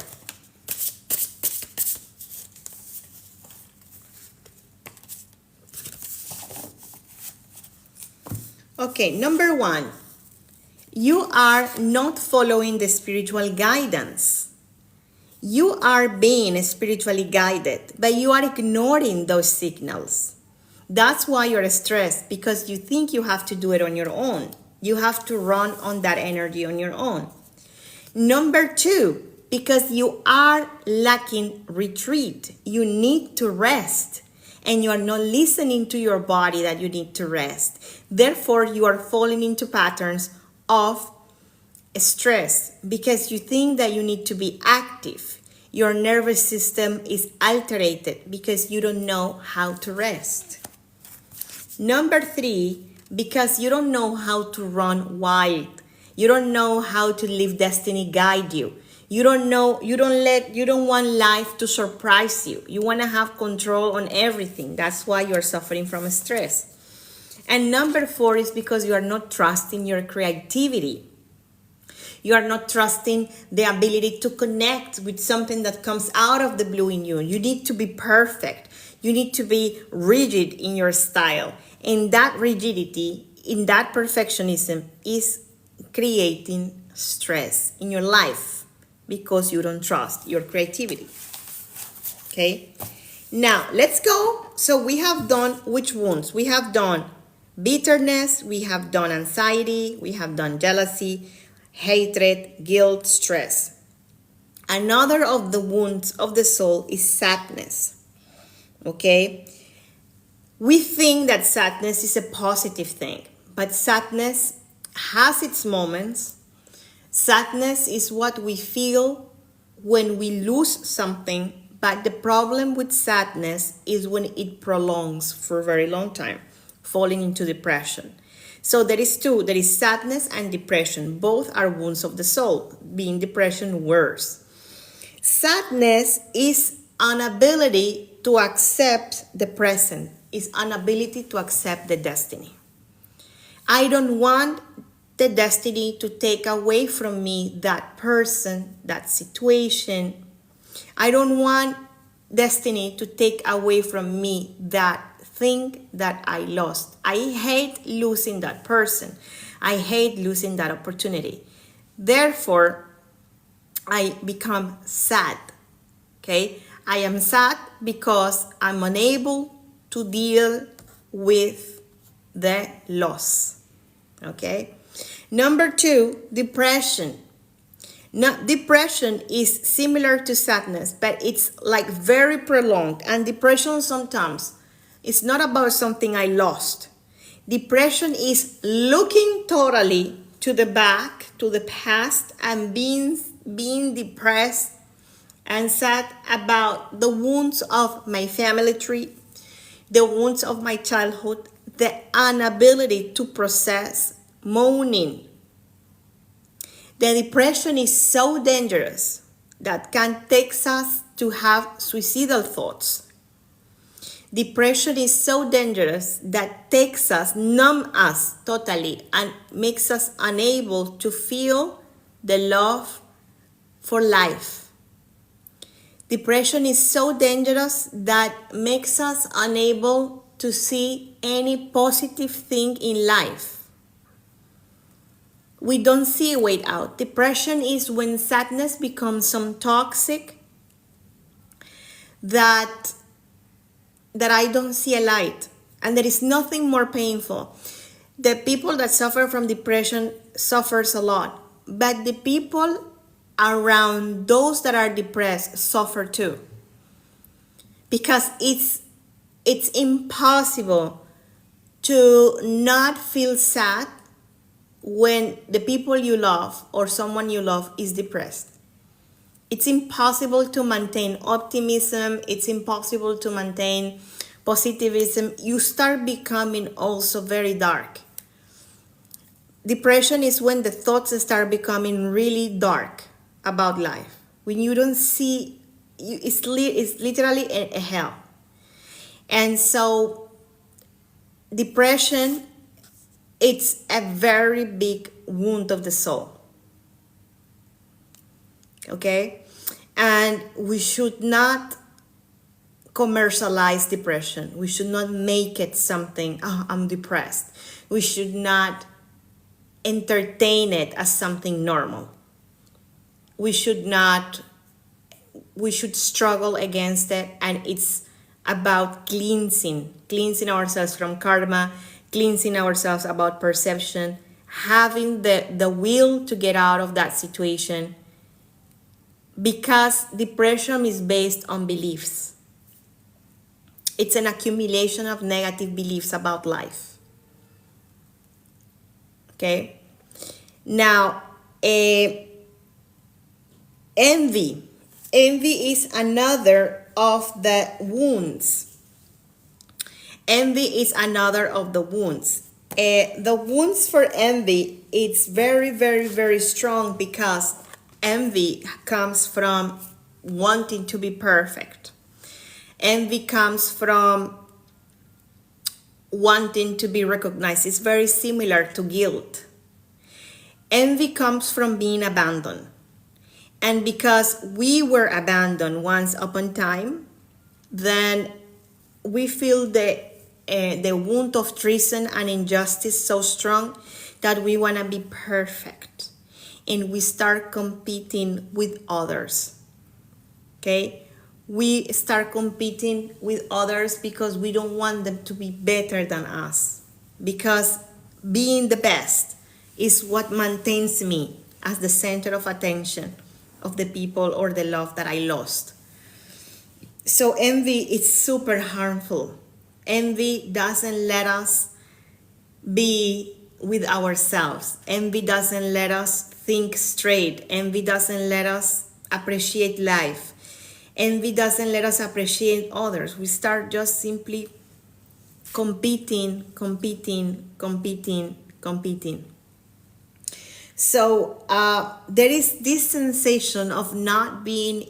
S1: Okay, number 1. You are not following the spiritual guidance. You are being spiritually guided, but you are ignoring those signals. That's why you're stressed, because you think you have to do it on your own. You have to run on that energy on your own. Number 2, because you are lacking retreat. You need to rest, and you are not listening to your body that you need to rest. Therefore, you are falling into patterns of stress because you think that you need to be active. Your nervous system is altered because you don't know how to rest. Number 3, because you don't know how to run wild. You don't know how to live destiny guide you. You don't want life to surprise you. You want to have control on everything. That's why you're suffering from stress. And number 4 is because you are not trusting your creativity. You are not trusting the ability to connect with something that comes out of the blue in you. You need to be perfect. You need to be rigid in your style. And that rigidity, in that perfectionism, is creating stress in your life because you don't trust your creativity. Okay? Now, let's go. So we have done which wounds? We have done bitterness, we have done anxiety, we have done jealousy, hatred, guilt, stress. Another of the wounds of the soul is sadness. Okay? We think that sadness is a positive thing, but sadness has its moments. Sadness is what we feel when we lose something, but the problem with sadness is when it prolongs for a very long time, falling into depression. So there is two. There is sadness and depression. Both are wounds of the soul, being depression worse. Sadness is an ability to accept the present, is an ability to accept the destiny. I don't want the destiny to take away from me that person, that situation. I don't want destiny to take away from me that thing that I lost. I hate losing that person. I hate losing that opportunity. Therefore, I become sad. Okay? I am sad because I'm unable to deal with the loss. Okay? Number 2, depression. Now, depression is similar to sadness, but it's like very prolonged. And depression sometimes is not about something I lost. Depression is looking totally to the back, to the past, and being depressed and sad about the wounds of my family tree, the wounds of my childhood, the inability to process mourning. The depression is so dangerous that can take us to have suicidal thoughts. Depression is so dangerous that takes us, numb us totally, and makes us unable to feel the love for life. Depression is so dangerous that makes us unable to see any positive thing in life. We don't see a way out. Depression is when sadness becomes some toxic that I don't see a light. And there is nothing more painful. The people that suffer from depression suffers a lot. But the people around those that are depressed suffer too. Because it's impossible to not feel sad when the people you love or someone you love is depressed. It's impossible to maintain optimism. It's impossible to maintain positivism. You start becoming also very dark. Depression is when the thoughts start becoming really dark about life. When you don't see it's literally a hell. And so depression, it's a very big wound of the soul. Okay? And we should not commercialize depression. We should not make it something, oh, I'm depressed. We should not entertain it as something normal. We should struggle against it, and it's about cleansing ourselves from karma, cleansing ourselves about perception, having the will to get out of that situation, because depression is based on beliefs. It's an accumulation of negative beliefs about life. Okay? Now, envy. Envy is another of the wounds. Envy is another of the wounds. The wounds for envy, it's very, very, very strong, because envy comes from wanting to be perfect. Envy comes from wanting to be recognized. It's very similar to guilt. Envy comes from being abandoned. And because we were abandoned once upon a time, then we feel the wound of treason and injustice so strong that we want to be perfect. And we start competing with others. Okay? We start competing with others because we don't want them to be better than us. Because being the best is what maintains me as the center of attention of the people or the love that I lost. So envy is super harmful. Envy doesn't let us be with ourselves. Envy doesn't let us think straight. Envy doesn't let us appreciate life. Envy doesn't let us appreciate others. We start just simply competing. So there is this sensation of not being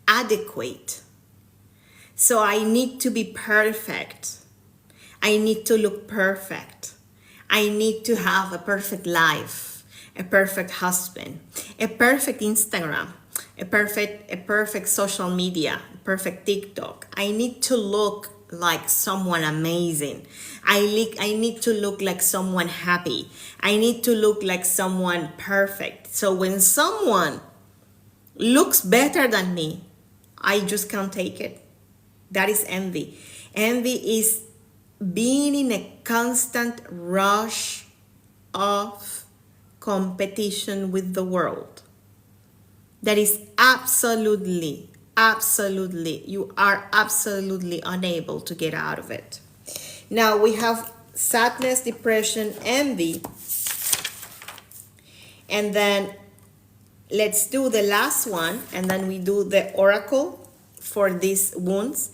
S1: adequate. So I need to be perfect. I need to look perfect. I need to have a perfect life, a perfect husband, a perfect Instagram, a perfect social media, a perfect TikTok. I need to look like someone amazing. I need to look like someone happy. I need to look like someone perfect. So when someone looks better than me, I just can't take it. That is envy. Envy is being in a constant rush of competition with the world. That is absolutely, you are absolutely unable to get out of it. Now we have sadness, depression, envy. And then let's do the last one, and then we do the oracle for these wounds.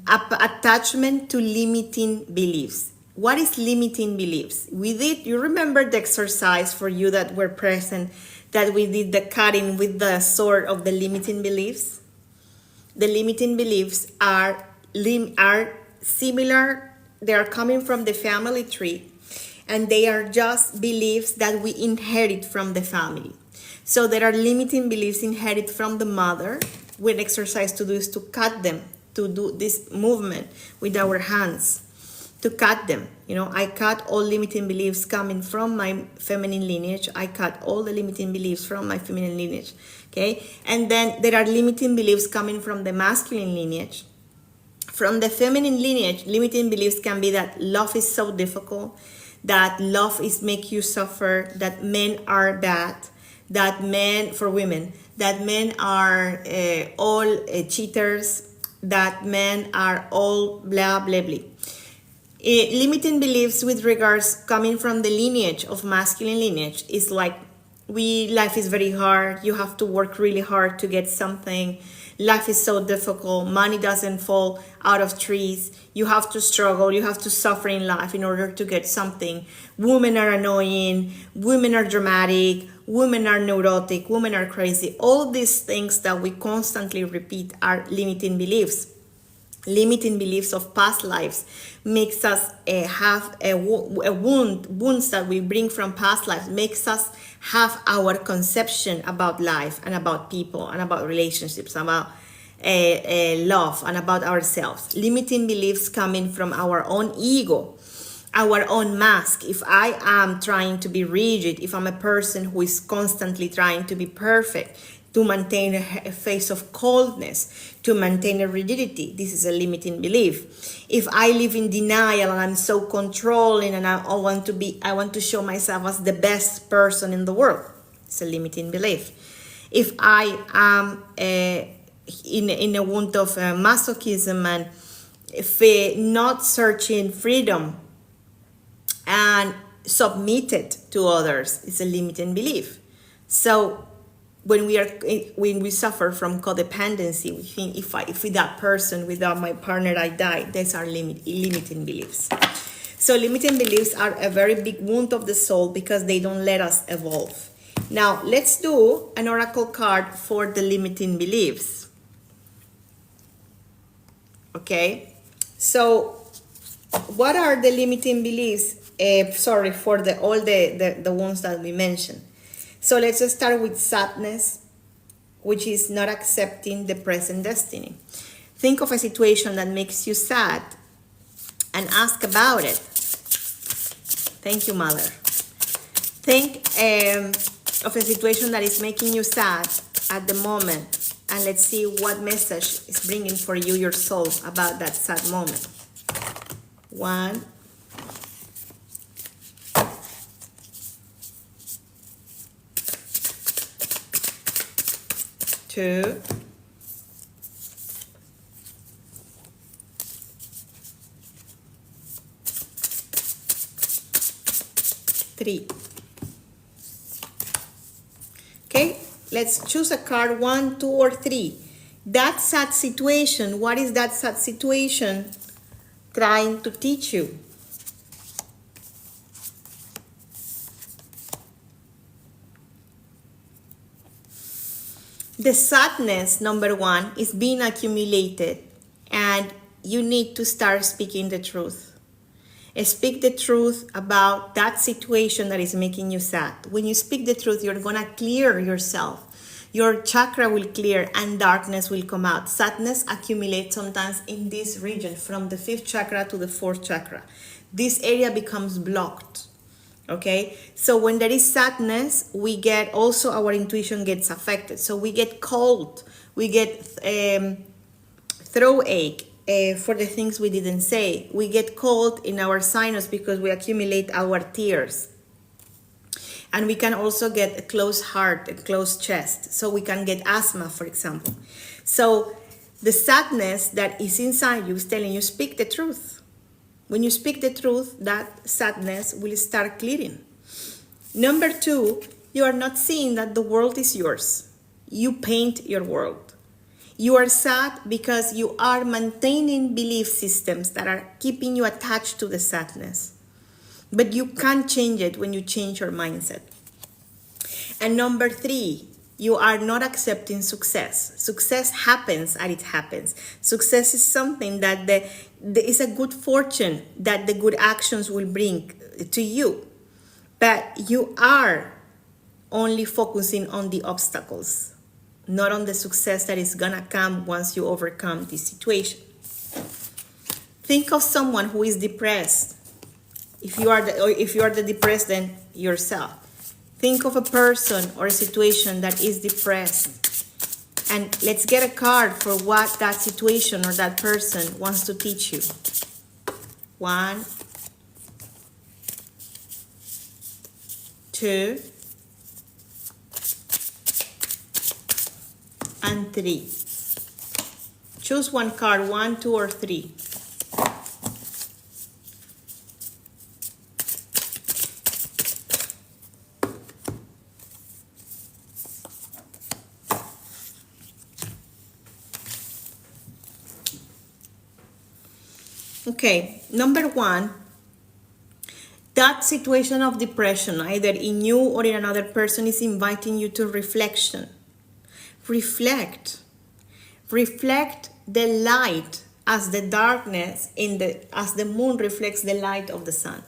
S1: Attachment to limiting beliefs. What is limiting beliefs? You remember the exercise for you that were present, that we did the cutting with the sword of the limiting beliefs? The limiting beliefs are similar. They are coming from the family tree, and they are just beliefs that we inherit from the family. So there are limiting beliefs inherited from the mother. One exercise to do is to cut them, to do this movement with our hands, to cut them. I cut all limiting beliefs coming from my feminine lineage. I cut all the limiting beliefs from my feminine lineage. Okay? And then there are limiting beliefs coming from the masculine lineage. From the feminine lineage, limiting beliefs can be that love is so difficult, that love is make you suffer, that men are bad, that men, for women, that men are all cheaters, that men are all blah, blah, blah. Limiting beliefs with regards coming from the lineage of masculine lineage is like, life is very hard, you have to work really hard to get something, life is so difficult, money doesn't fall out of trees, you have to struggle, you have to suffer in life in order to get something. Women are annoying, women are dramatic, women are neurotic, women are crazy. All these things that we constantly repeat are limiting beliefs. Limiting beliefs of past lives makes us have a wounds that we bring from past lives, makes us have our conception about life and about people and about relationships, about love and about ourselves. Limiting beliefs coming from our own ego, our own mask. If I am trying to be rigid, if I'm a person who is constantly trying to be perfect, to maintain a face of coldness, to maintain a rigidity, this is a limiting belief. If I live in denial and I'm so controlling and I want to show myself as the best person in the world, it's a limiting belief. If I am in a wound of masochism and if not searching freedom and submitted to others, it's a limiting belief. So when we suffer from codependency, we think if with that person, without my partner, I die. These are limiting beliefs. So limiting beliefs are a very big wound of the soul because they don't let us evolve. Now let's do an oracle card for the limiting beliefs. Okay, so what are the limiting beliefs? For all the ones that we mentioned. So let's just start with sadness, which is not accepting the present destiny. Think of a situation that makes you sad and ask about it. Thank you, Mother. Think of a situation that is making you sad at the moment, and let's see what message is bringing for you your soul about that sad moment. 1, 2, 3. Okay, let's choose a card, 1, 2, or 3. That sad situation, what is that sad situation trying to teach you? The sadness, number 1, is being accumulated, and you need to start speaking the truth. Speak the truth about that situation that is making you sad. When you speak the truth, you're going to clear yourself. Your chakra will clear and darkness will come out. Sadness accumulates sometimes in this region from the 5th chakra to the 4th chakra. This area becomes blocked. Okay, so when there is sadness, we get also our intuition gets affected. So we get cold, we get throat ache for the things we didn't say. We get cold in our sinus because we accumulate our tears. And we can also get a closed heart, a closed chest. So we can get asthma, for example. So the sadness that is inside you is telling you, speak the truth. When you speak the truth, that sadness will start clearing. Number 2, you are not seeing that the world is yours. You paint your world. You are sad because you are maintaining belief systems that are keeping you attached to the sadness. But you can't change it when you change your mindset. And number 3, you are not accepting success. Success happens as it happens. Success is something that there is a good fortune that the good actions will bring to you. But you are only focusing on the obstacles, not on the success that is gonna come once you overcome this situation. Think of someone who is depressed. If you are the depressed, then yourself. Think of a person or a situation that is depressed. And let's get a card for what that situation or that person wants to teach you. 1, 2, and 3. Choose one card, 1, 2, or 3. Okay, number 1, that situation of depression, either in you or in another person, is inviting you to reflection. Reflect the light as the darkness as the moon reflects the light of the sun.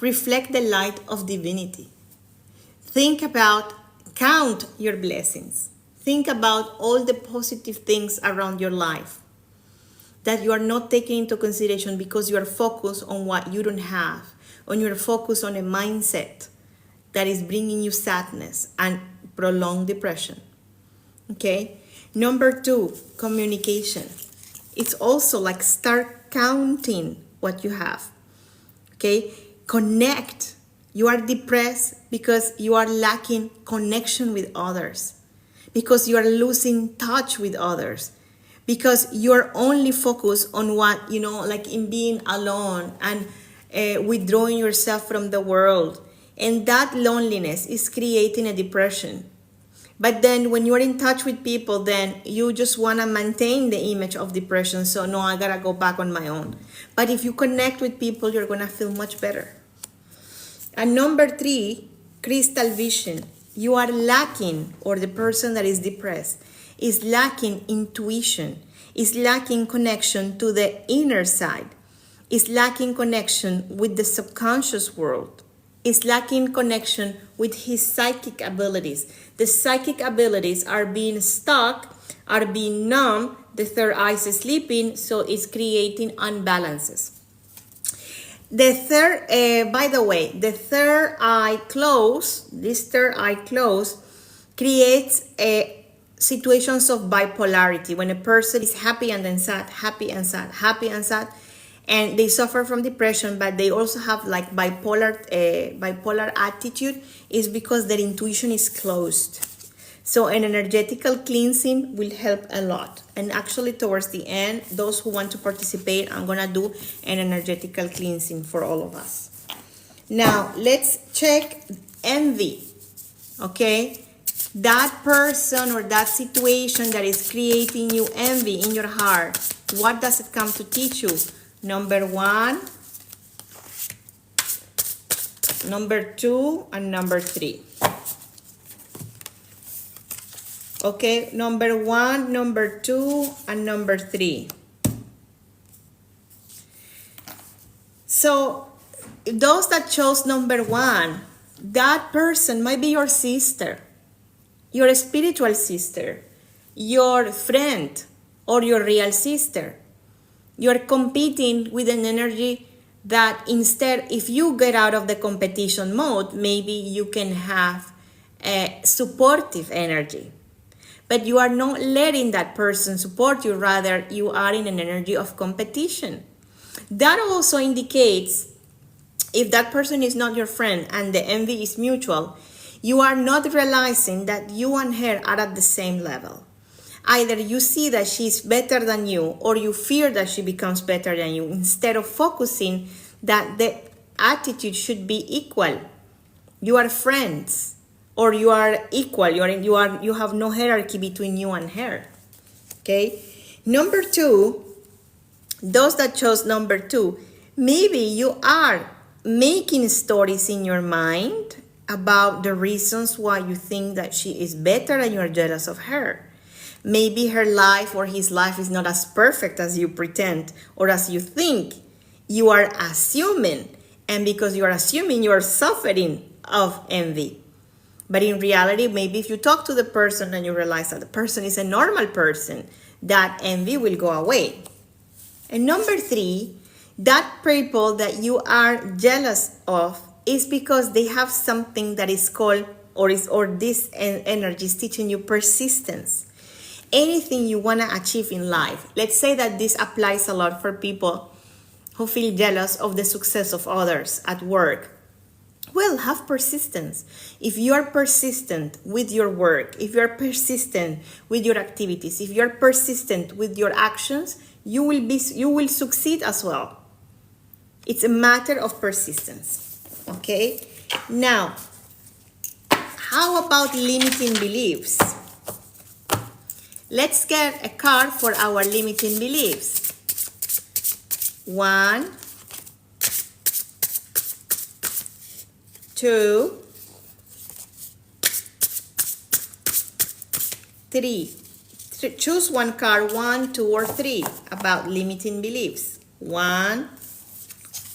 S1: Reflect the light of divinity. Think about, count your blessings. Think about all the positive things around your life that you are not taking into consideration because you are focused on what you don't have, on your focus on a mindset that is bringing you sadness and prolonged depression. Okay? Number 2, communication. It's also like start counting what you have. Okay? Connect. You are depressed because you are lacking connection with others, because you are losing touch with others, because you're only focused on what, like in being alone and withdrawing yourself from the world. And that loneliness is creating a depression. But then when you're in touch with people, then you just want to maintain the image of depression. So no, I gotta go back on my own. But if you connect with people, you're gonna feel much better. And number 3, crystal vision. You are lacking, or the person that is depressed is lacking intuition, is lacking connection to the inner side, is lacking connection with the subconscious world, is lacking connection with his psychic abilities. The psychic abilities are being stuck, are being numb, the third eye is sleeping, so it's creating unbalances. The third, by the way, the third eye close, this third eye close creates situations of bipolarity, when a person is happy and then sad, happy and sad, happy and sad, and they suffer from depression, but they also have like bipolar attitude, is because their intuition is closed. So an energetical cleansing will help a lot. And actually towards the end, those who want to participate, I'm gonna do an energetical cleansing for all of us. Now, let's check envy, okay? That person or that situation that is creating you envy in your heart, what does it come to teach you? Number 1, number 2, and number 3. Okay, number 1, number 2, and number 3. So those that chose number 1, that person might be your sister, your spiritual sister, your friend, or your real sister. You're competing with an energy that instead, if you get out of the competition mode, maybe you can have a supportive energy. But you are not letting that person support you, rather you are in an energy of competition. That also indicates, if that person is not your friend and the envy is mutual, you are not realizing that you and her are at the same level. Either you see that she's better than you, or you fear that she becomes better than you, instead of focusing that the attitude should be equal. You are friends, or you are equal. You have no hierarchy between you and her. Okay. Number 2, those that chose number 2, maybe you are making stories in your mind about the reasons why you think that she is better and you are jealous of her. Maybe her life or his life is not as perfect as you pretend or as you think. You are assuming, and because you are assuming, you are suffering of envy. But in reality, maybe if you talk to the person and you realize that the person is a normal person, that envy will go away. And number 3, that people that you are jealous of is because they have something that is called, or this energy is teaching you persistence. Anything you want to achieve in life. Let's say that this applies a lot for people who feel jealous of the success of others at work. Well, have persistence. If you are persistent with your work, if you are persistent with your activities, if you are persistent with your actions, you will succeed as well. It's a matter of persistence. Okay? Now, how about limiting beliefs? Let's get a card for our limiting beliefs. 1, 2, 3. Choose one card, 1, 2, or 3, about limiting beliefs. 1,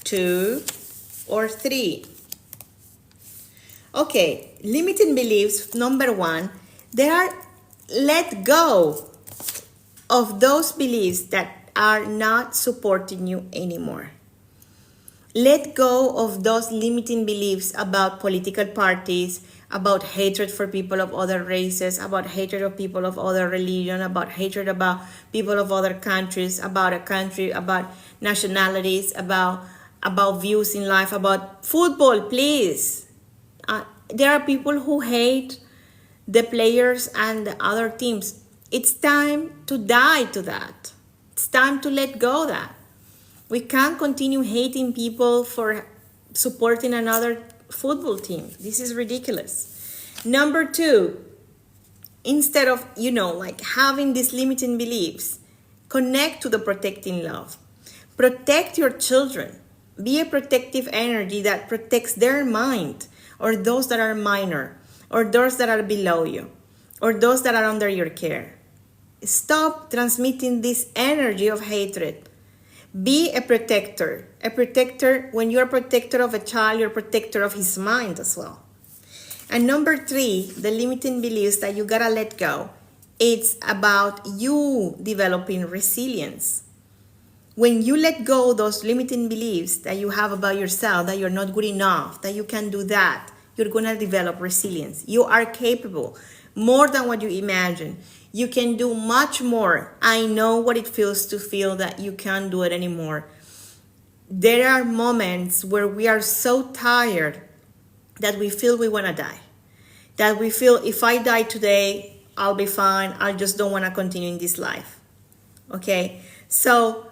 S1: 2, or 3. Okay, limiting beliefs, number 1, they are let go of those beliefs that are not supporting you anymore. Let go of those limiting beliefs about political parties, about hatred for people of other races, about hatred of people of other religion, about hatred about people of other countries, about a country, about nationalities, about views in life, about football, please. There are people who hate the players and the other teams. It's time to die to that. It's time to let go of that. We can't continue hating people for supporting another football team. This is ridiculous. Number 2, instead of, like having these limiting beliefs, connect to the protecting love. Protect your children. Be a protective energy that protects their mind, or those that are minor, or those that are below you, or those that are under your care. Stop transmitting this energy of hatred. Be a protector. A protector, when you're a protector of a child, you're a protector of his mind as well. And number 3, the limiting beliefs that you gotta let go. It's about you developing resilience. When you let go those limiting beliefs that you have about yourself, that you're not good enough, that you can do that, you're gonna develop resilience. You are capable, more than what you imagine. You can do much more. I know what it feels to feel that you can't do it anymore. There are moments where we are so tired that we feel we want to die. That we feel, if I die today, I'll be fine. I just don't want to continue in this life. Okay? So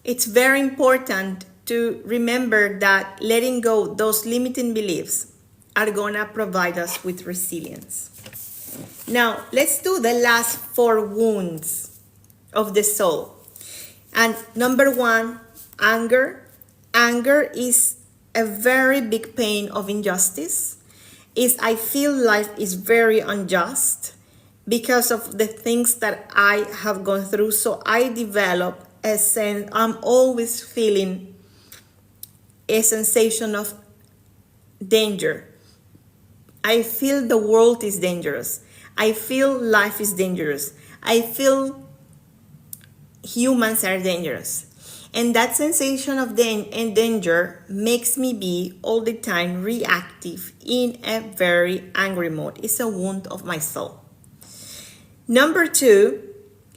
S1: it's very important to remember that letting go those limiting beliefs are going to provide us with resilience. Now, let's do the last 4 wounds of the soul. And number 1, anger. Anger is a very big pain of injustice. I feel life is very unjust because of the things that I have gone through. So I develop a sense, I'm always feeling a sensation of danger. I feel the world is dangerous. I feel life is dangerous. I feel humans are dangerous. And that sensation of danger makes me be all the time reactive in a very angry mode. It's a wound of my soul. Number 2,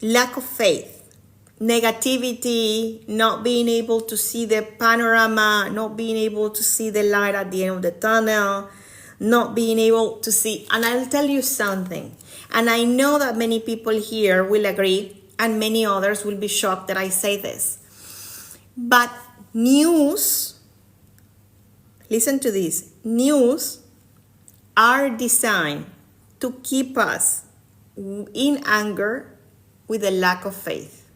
S1: lack of faith. Negativity, not being able to see the panorama, not being able to see the light at the end of the tunnel, not being able to see. And I'll tell you something, and I know that many people here will agree and many others will be shocked that I say this, but news, listen to this, news are designed to keep us in anger with a lack of faith,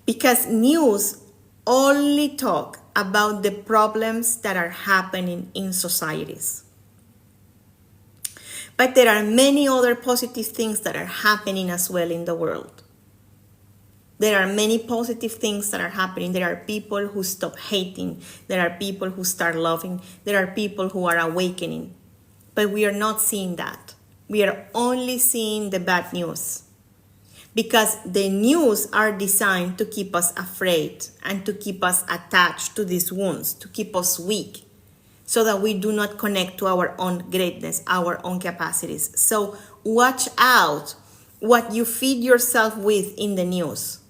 S1: because news only talk about the problems that are happening in societies. But there are many other positive things that are happening as well in the world. There are many positive things that are happening. There are people who stop hating. There are people who start loving. There are people who are awakening. But we are not seeing that. We are only seeing the bad news. Because the news are designed to keep us afraid and to keep us attached to these wounds, to keep us weak, so that we do not connect to our own greatness, our own capacities. So watch out what you feed yourself with in the news.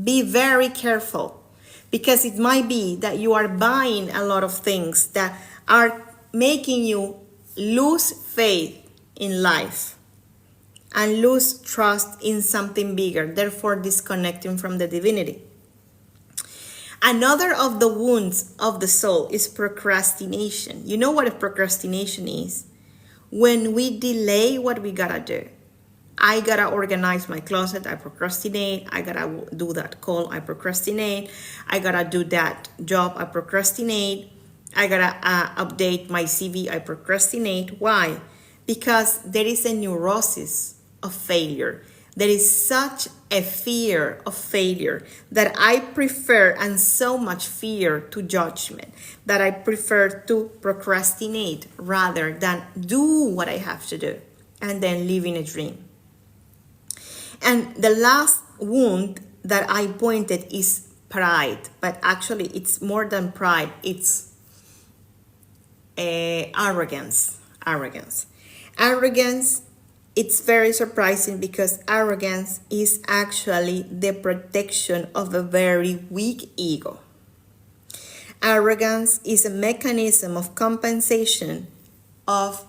S1: Be very careful, because it might be that you are buying a lot of things that are making you lose faith in life and lose trust in something bigger, therefore disconnecting from the divinity. Another of the wounds of the soul is procrastination. You know what procrastination is? When we delay what we gotta do. I gotta organize my closet, I procrastinate. I gotta do that call, I procrastinate. I gotta do that job, I procrastinate. I gotta update my CV. I procrastinate. Why? Because there is a neurosis of failure. There is such a fear of failure that I prefer, and so much fear to judgment, that I prefer to procrastinate rather than do what I have to do and then living a dream. And the last wound that I pointed is pride, but actually it's more than pride, it's arrogance. Arrogance, it's very surprising because arrogance is actually the protection of a very weak ego. Arrogance is a mechanism of compensation of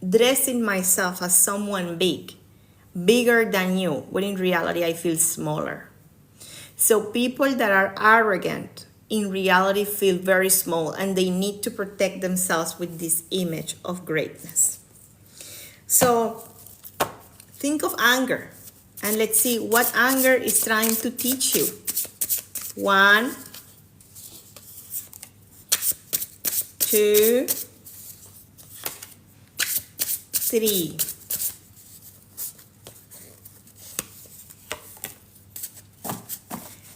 S1: dressing myself as someone bigger than you, when in reality I feel smaller. So people that are arrogant in reality feel very small, and they need to protect themselves with this image of greatness. So think of anger, and let's see what anger is trying to teach you. 1, 2, 3.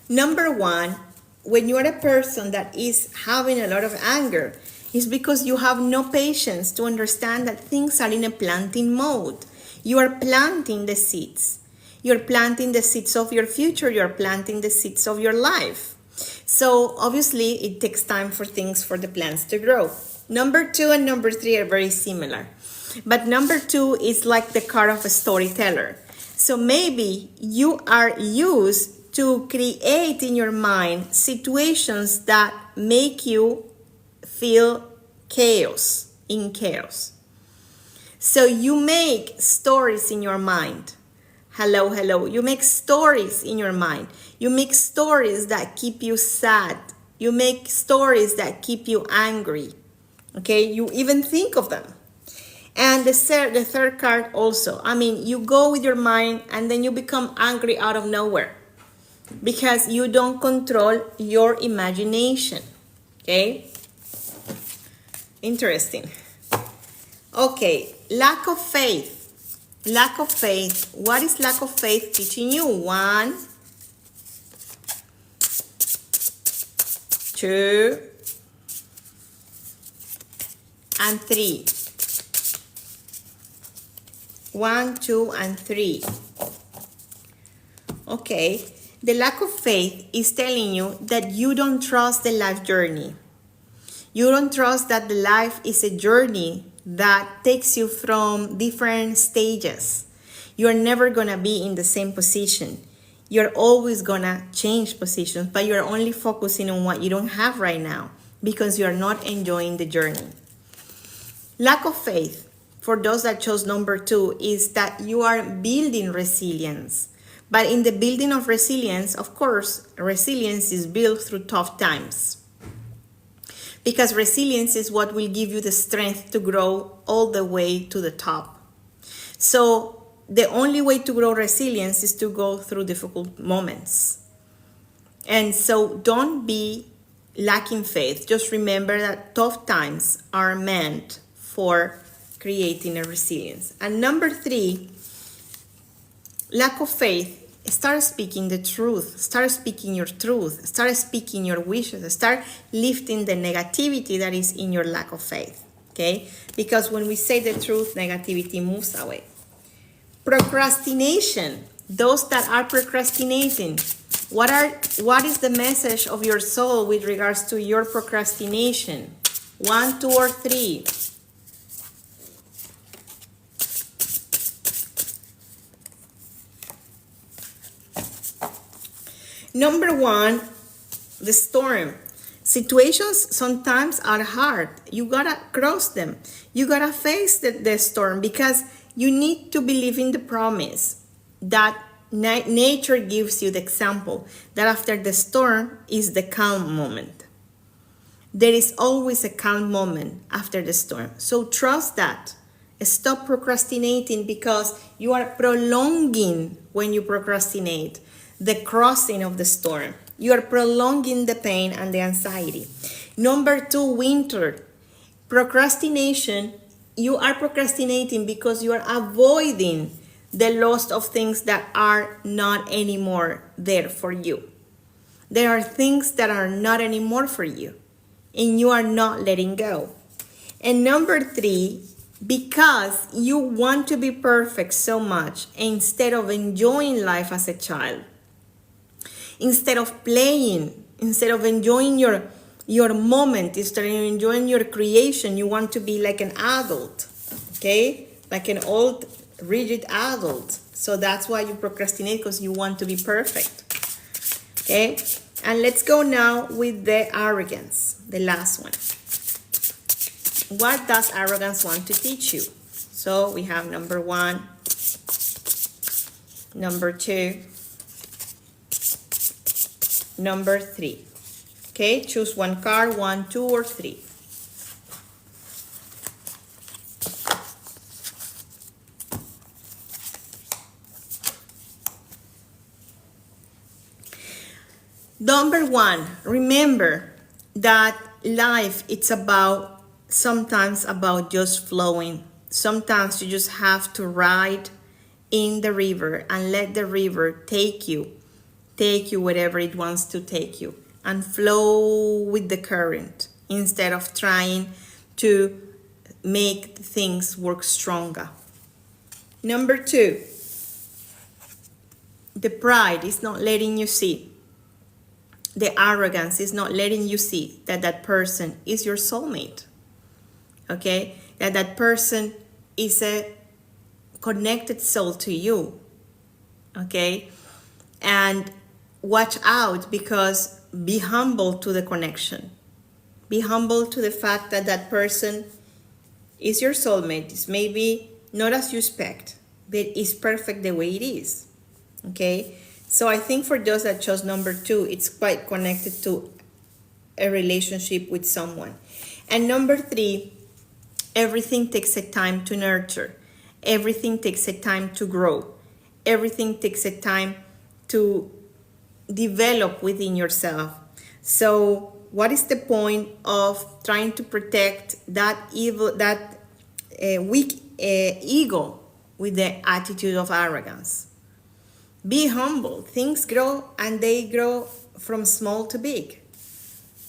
S1: Number 1, when you are a person that is having a lot of anger, it's because you have no patience to understand that things are in a planting mode. You are planting the seeds. You're planting the seeds of your future. You're planting the seeds of your life. So obviously it takes time for the plants to grow. Number 2 and number 3 are very similar. But number 2 is like the card of a storyteller. So maybe you are used to create in your mind situations that make you feel chaos. So you make stories in your mind. Hello. You make stories in your mind. You make stories that keep you sad. You make stories that keep you angry. Okay, you even think of them. And the third card also. I mean, you go with your mind and then you become angry out of nowhere, because you don't control your imagination. Okay? Interesting. Okay, lack of faith. What is lack of faith teaching you? 1, 2, and 3. 1, 2, and 3. Okay. The lack of faith is telling you that you don't trust the life journey. You don't trust that the life is a journey that takes you from different stages. You're never going to be in the same position. You're always going to change positions, but you're only focusing on what you don't have right now because you're not enjoying the journey. Lack of faith, for those that chose number 2, is that you are building resilience. But in the building of resilience, of course, resilience is built through tough times. Because resilience is what will give you the strength to grow all the way to the top. So the only way to grow resilience is to go through difficult moments. And so don't be lacking faith. Just remember that tough times are meant for creating a resilience. And number 3, lack of faith. Start speaking the truth. Start speaking your truth. Start speaking your wishes. Start lifting the negativity that is in your lack of faith. Okay? Because when we say the truth, negativity moves away. Procrastination. Those that are procrastinating. What is the message of your soul with regards to your procrastination? 1, 2, or 3. Number 1, the storm. Situations sometimes are hard. You gotta cross them. You gotta face the storm, because you need to believe in the promise that nature gives you, the example that after the storm is the calm moment. There is always a calm moment after the storm. So trust that. Stop procrastinating, because you are prolonging, when you procrastinate, the crossing of the storm. You are prolonging the pain and the anxiety. Number 2, winter. Procrastination. You are procrastinating because you are avoiding the loss of things that are not anymore there for you. There are things that are not anymore for you, and you are not letting go. And number 3, because you want to be perfect so much, instead of enjoying life as a child, instead of playing, instead of enjoying your moment, instead of enjoying your creation, you want to be like an adult, okay? Like an old, rigid adult. So that's why you procrastinate, because you want to be perfect, okay? And let's go now with the arrogance, the last one. What does arrogance want to teach you? So we have number 1, number 2, number 3. Okay, choose one card, 1, 2, or 3. Number 1, remember that life, it's sometimes about just flowing. Sometimes you just have to ride in the river and let the river take you wherever it wants to take you, and flow with the current instead of trying to make things work stronger. Number 2, the pride is not letting you see. The arrogance is not letting you see that that person is your soulmate. Okay? That person is a connected soul to you. Okay? And watch out, because be humble to the connection. Be humble to the fact that that person is your soulmate. It's maybe not as you expect, but it's perfect the way it is. Okay? So I think for those that chose number 2, it's quite connected to a relationship with someone. And number 3, everything takes a time to nurture. Everything takes a time to grow. Everything takes a time to develop within yourself. So what is the point of trying to protect that weak ego with the attitude of arrogance? Be humble. Things grow, and they grow from small to big.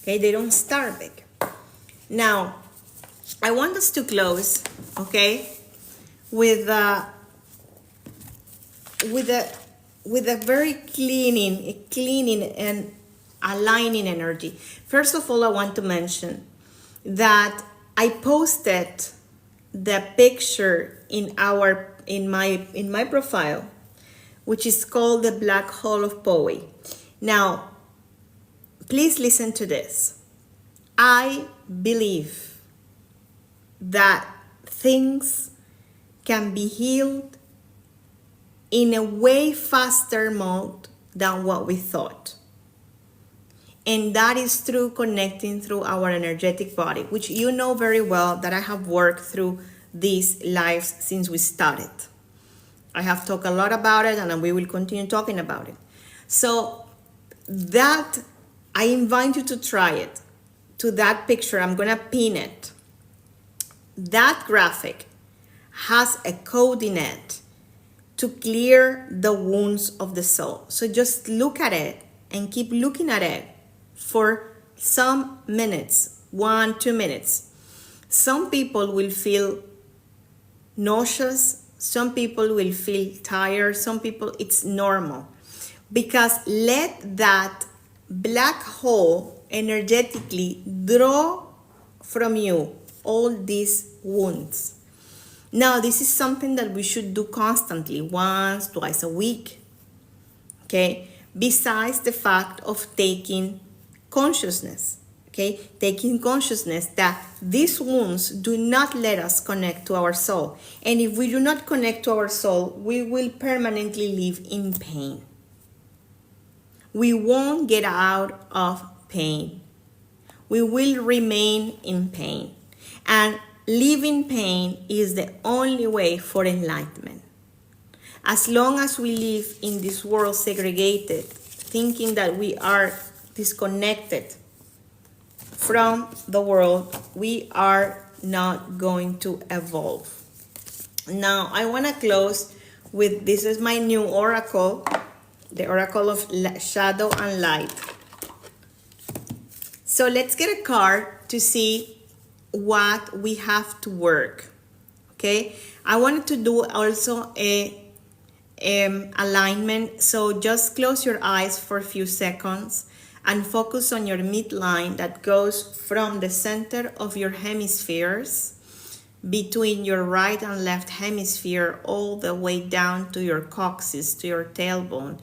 S1: Okay, they don't start big. Now, I want us to close, okay, with a very cleaning and aligning energy. First of all, I want to mention that I posted the picture in my profile, which is called the Black Hole of Poe. Now, please listen to this. I believe that things can be healed in a way faster mode than what we thought. And that is through connecting through our energetic body, which you know very well that I have worked through these lives since we started. I have talked a lot about it, and we will continue talking about it. So that, I invite you to try it. To that picture, I'm going to pin it. That graphic has a code in it to clear the wounds of the soul. So just look at it and keep looking at it for some minutes, 1-2 minutes. Some people will feel nauseous. Some people will feel tired. Some people, it's normal. Because let that black hole energetically draw from you all these wounds. Now, this is something that we should do constantly, once, twice a week. Okay? Besides the fact of taking consciousness. Okay? Taking consciousness that these wounds do not let us connect to our soul. And if we do not connect to our soul, we will permanently live in pain. We won't get out of pain. We will remain in pain. And living pain is the only way for enlightenment. As long as we live in this world segregated, thinking that we are disconnected from the world, we are not going to evolve. Now, I want to close with, this is my new oracle, the oracle of shadow and light. So let's get a card to see what we have to work. Okay, I wanted to do also a alignment. So just close your eyes for a few seconds and focus on your midline that goes from the center of your hemispheres, between your right and left hemisphere, all the way down to your coccyx, to your tailbone,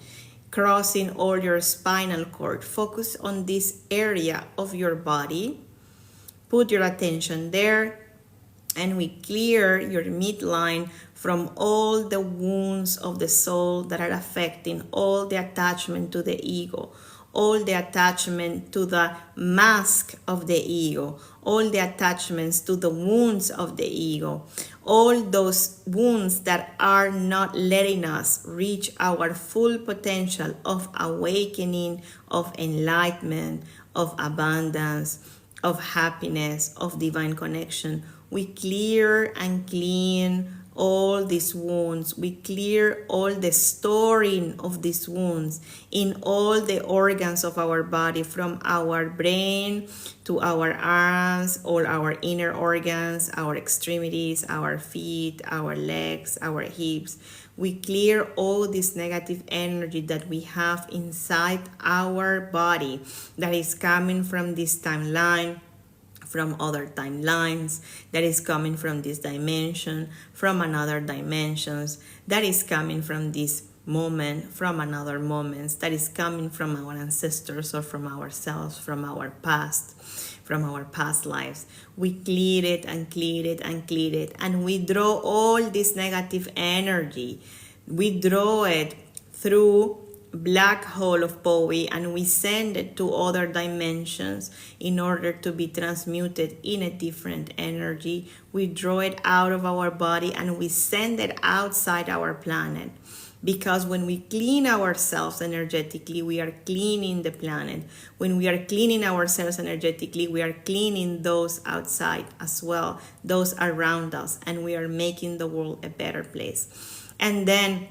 S1: crossing all your spinal cord. Focus on this area of your body. Put your attention there, and we clear your midline from all the wounds of the soul that are affecting all the attachment to the ego, all the attachment to the mask of the ego, all the attachments to the wounds of the ego, all those wounds that are not letting us reach our full potential of awakening, of enlightenment, of abundance, of happiness, of divine connection. We clear and clean all these wounds. We clear all the storing of these wounds in all the organs of our body, from our brain to our arms, all our inner organs, our extremities, our feet, our legs, our hips. We clear all this negative energy that we have inside our body that is coming from this timeline, from other timelines, that is coming from this dimension, from another dimensions, that is coming from this moment, from another moments, that is coming from our ancestors or from ourselves, from our past lives. We clear it and clear it and clear it, and we draw all this negative energy. We draw it through black hole of Bowie, and we send it to other dimensions in order to be transmuted in a different energy. We draw it out of our body and we send it outside our planet, because when we clean ourselves energetically, we are cleaning the planet. When we are cleaning ourselves energetically, we are cleaning those outside as well, those around us, and we are making the world a better place. And then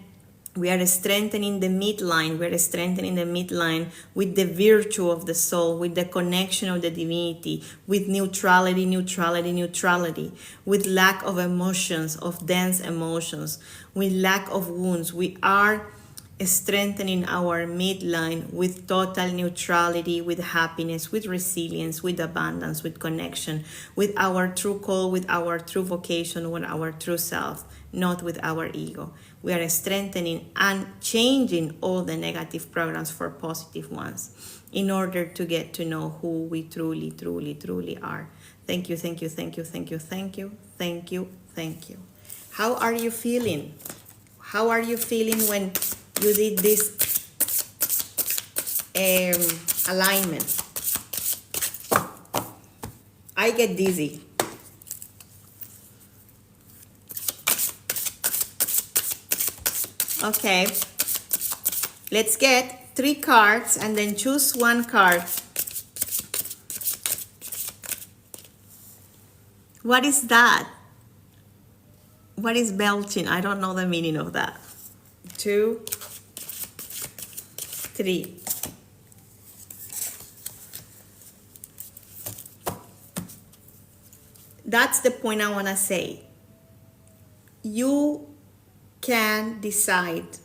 S1: we are strengthening the midline. We are strengthening the midline with the virtue of the soul, with the connection of the divinity, with neutrality, neutrality, neutrality, with lack of emotions, of dense emotions, with lack of wounds. We are strengthening our midline with total neutrality, with happiness, with resilience, with abundance, with connection, with our true call, with our true vocation, with our true self, not with our ego. We are strengthening and changing all the negative programs for positive ones in order to get to know who we truly, truly, truly are. Thank you, thank you, thank you, thank you, thank you, thank you, thank you. How are you feeling? How are you feeling when you did this alignment? I get dizzy. Okay, let's get 3 cards and then choose 1 card. What is that? What is belching? I don't know the meaning of that. 2, 3. That's the point I want to say. You can decide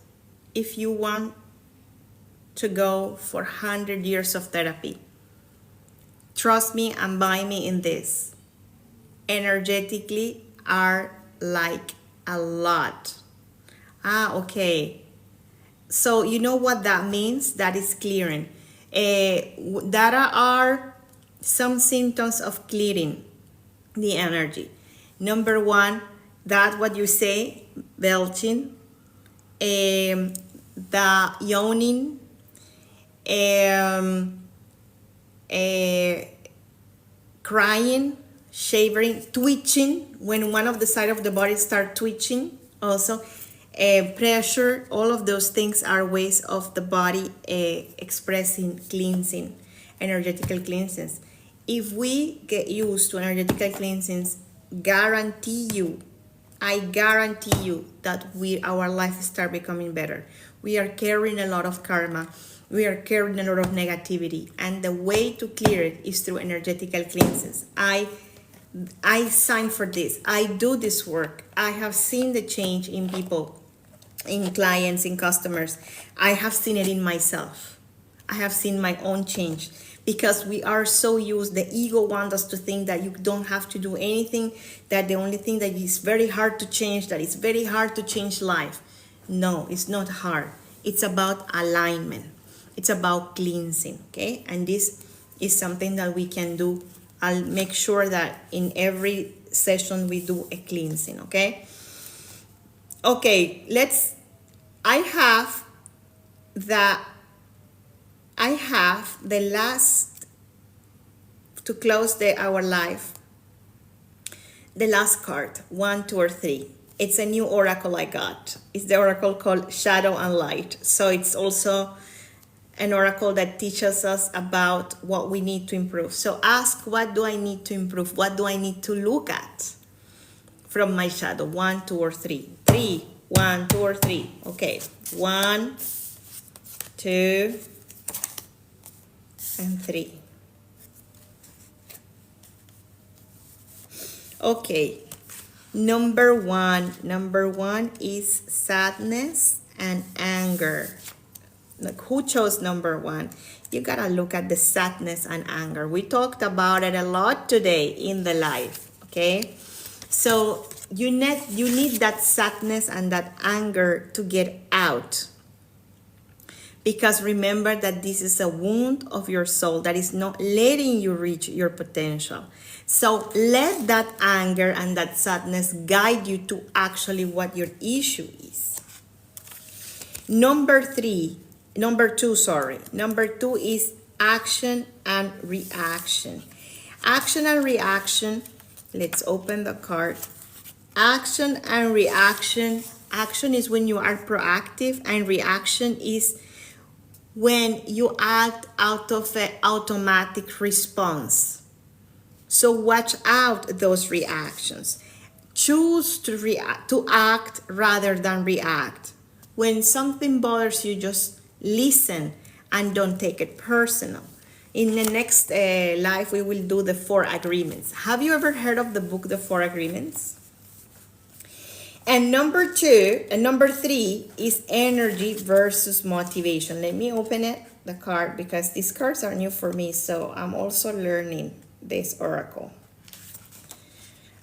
S1: if you want to go for 100 years of therapy. Trust me and buy me in this. Energetically are like a lot. Okay. So you know what that means? That is clearing. That are some symptoms of clearing the energy. Number 1, that what you say, belching, the yawning, crying, shivering, twitching, when one of the side of the body start twitching also, pressure. All of those things are ways of the body expressing cleansing, energetical cleanses. if we get used to energetical cleansings, I guarantee you that our life start becoming better. We are carrying a lot of karma. We are carrying a lot of negativity, and the way to clear it is through energetical cleanses. I sign for this. I do this work. I have seen the change in people, in clients, in customers. I have seen it in myself. I have seen my own change, because we are so used, the ego wants us to think that you don't have to do anything, that the only thing that is very hard to change, that it's very hard to change life. No, it's not hard. It's about alignment. It's about cleansing, okay? And this is something that we can do. I'll make sure that in every session we do a cleansing, okay? Okay, I have the last, to close our life, the last card, 1, 2, or 3. It's a new oracle I got. It's the oracle called Shadow and Light. So it's also an oracle that teaches us about what we need to improve. So ask, what do I need to improve? What do I need to look at from my shadow? 1, 2, or 3. 3, 1, 2, or 3. Okay, 1, 2, and 3. Okay, number one is sadness and anger. Like, who chose number 1? You gotta look at the sadness and anger. We talked about it a lot today in the life, okay? So you need that sadness and that anger to get out. Because remember that this is a wound of your soul that is not letting you reach your potential. So let that anger and that sadness guide you to actually what your issue is. Number 2 is action and reaction. Action and reaction, let's open the card. Action and reaction. Action is when you are proactive, and reaction is when you act out of an automatic response. So watch out those reactions. Choose to act rather than react. When something bothers you, just listen and don't take it personal. In the next life, we will do the 4 agreements. Have you ever heard of the book, The 4 Agreements? And number 3 is energy versus motivation. Let me open the card, because these cards are new for me, so I'm also learning this oracle.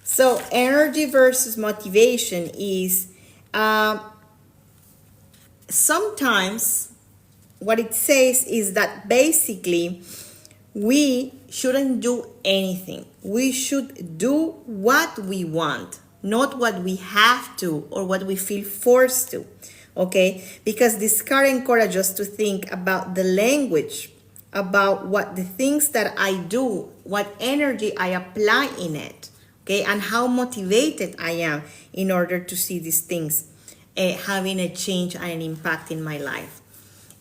S1: So energy versus motivation is sometimes what it says is that basically we shouldn't do anything. We should do what we want, not what we have to or what we feel forced to, okay? Because this card encourages us to think about the language, about what the things that I do, what energy I apply in it, okay? And how motivated I am in order to see these things having a change and an impact in my life.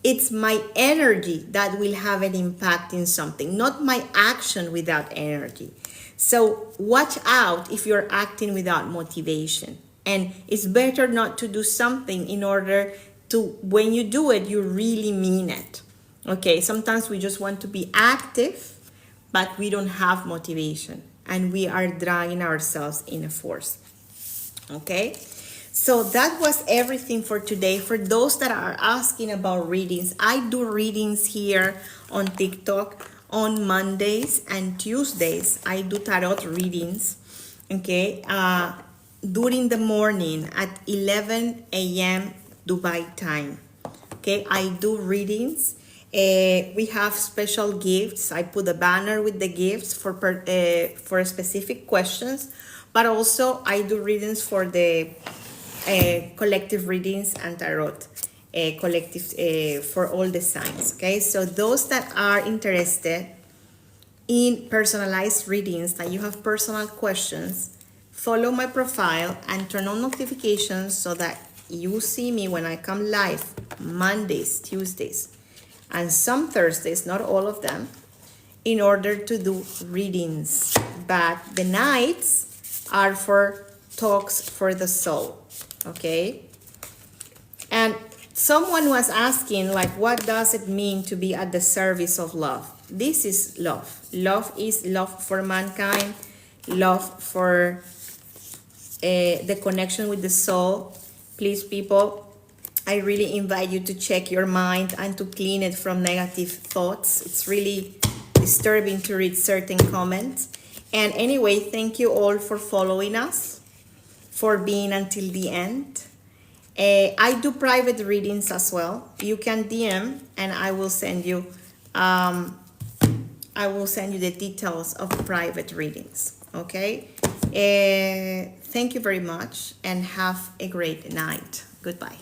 S1: It's my energy that will have an impact in something, not my action without energy. So watch out if you're acting without motivation. And it's better not to do something in order to, when you do it, you really mean it. Okay, sometimes we just want to be active, but we don't have motivation. And we are dragging ourselves in a force. Okay? So that was everything for today. For those that are asking about readings, I do readings here on TikTok on Mondays and Tuesdays. I do tarot readings, okay, during the morning at 11 a.m. Dubai time. Okay, I do readings. We have special gifts. I put a banner with the gifts for specific questions, but also I do readings for the collective readings and tarot collective for all the signs. Okay, so those that are interested in personalized readings, that you have personal questions, follow my profile and turn on notifications so that you see me when I come live Mondays, Tuesdays, and some Thursdays, not all of them. in order to do readings, but the nights are for talks for the soul. Okay? And someone was asking, like, what does it mean to be at the service of love? This is love. Love is love for mankind, love for the connection with the soul. Please, people, I really invite you to check your mind and to clean it from negative thoughts. It's really disturbing to read certain comments. And anyway, thank you all for following us, for being until the end. I do private readings as well. You can DM and I will send you the details of private readings. Okay? Thank you very much and have a great night. Goodbye.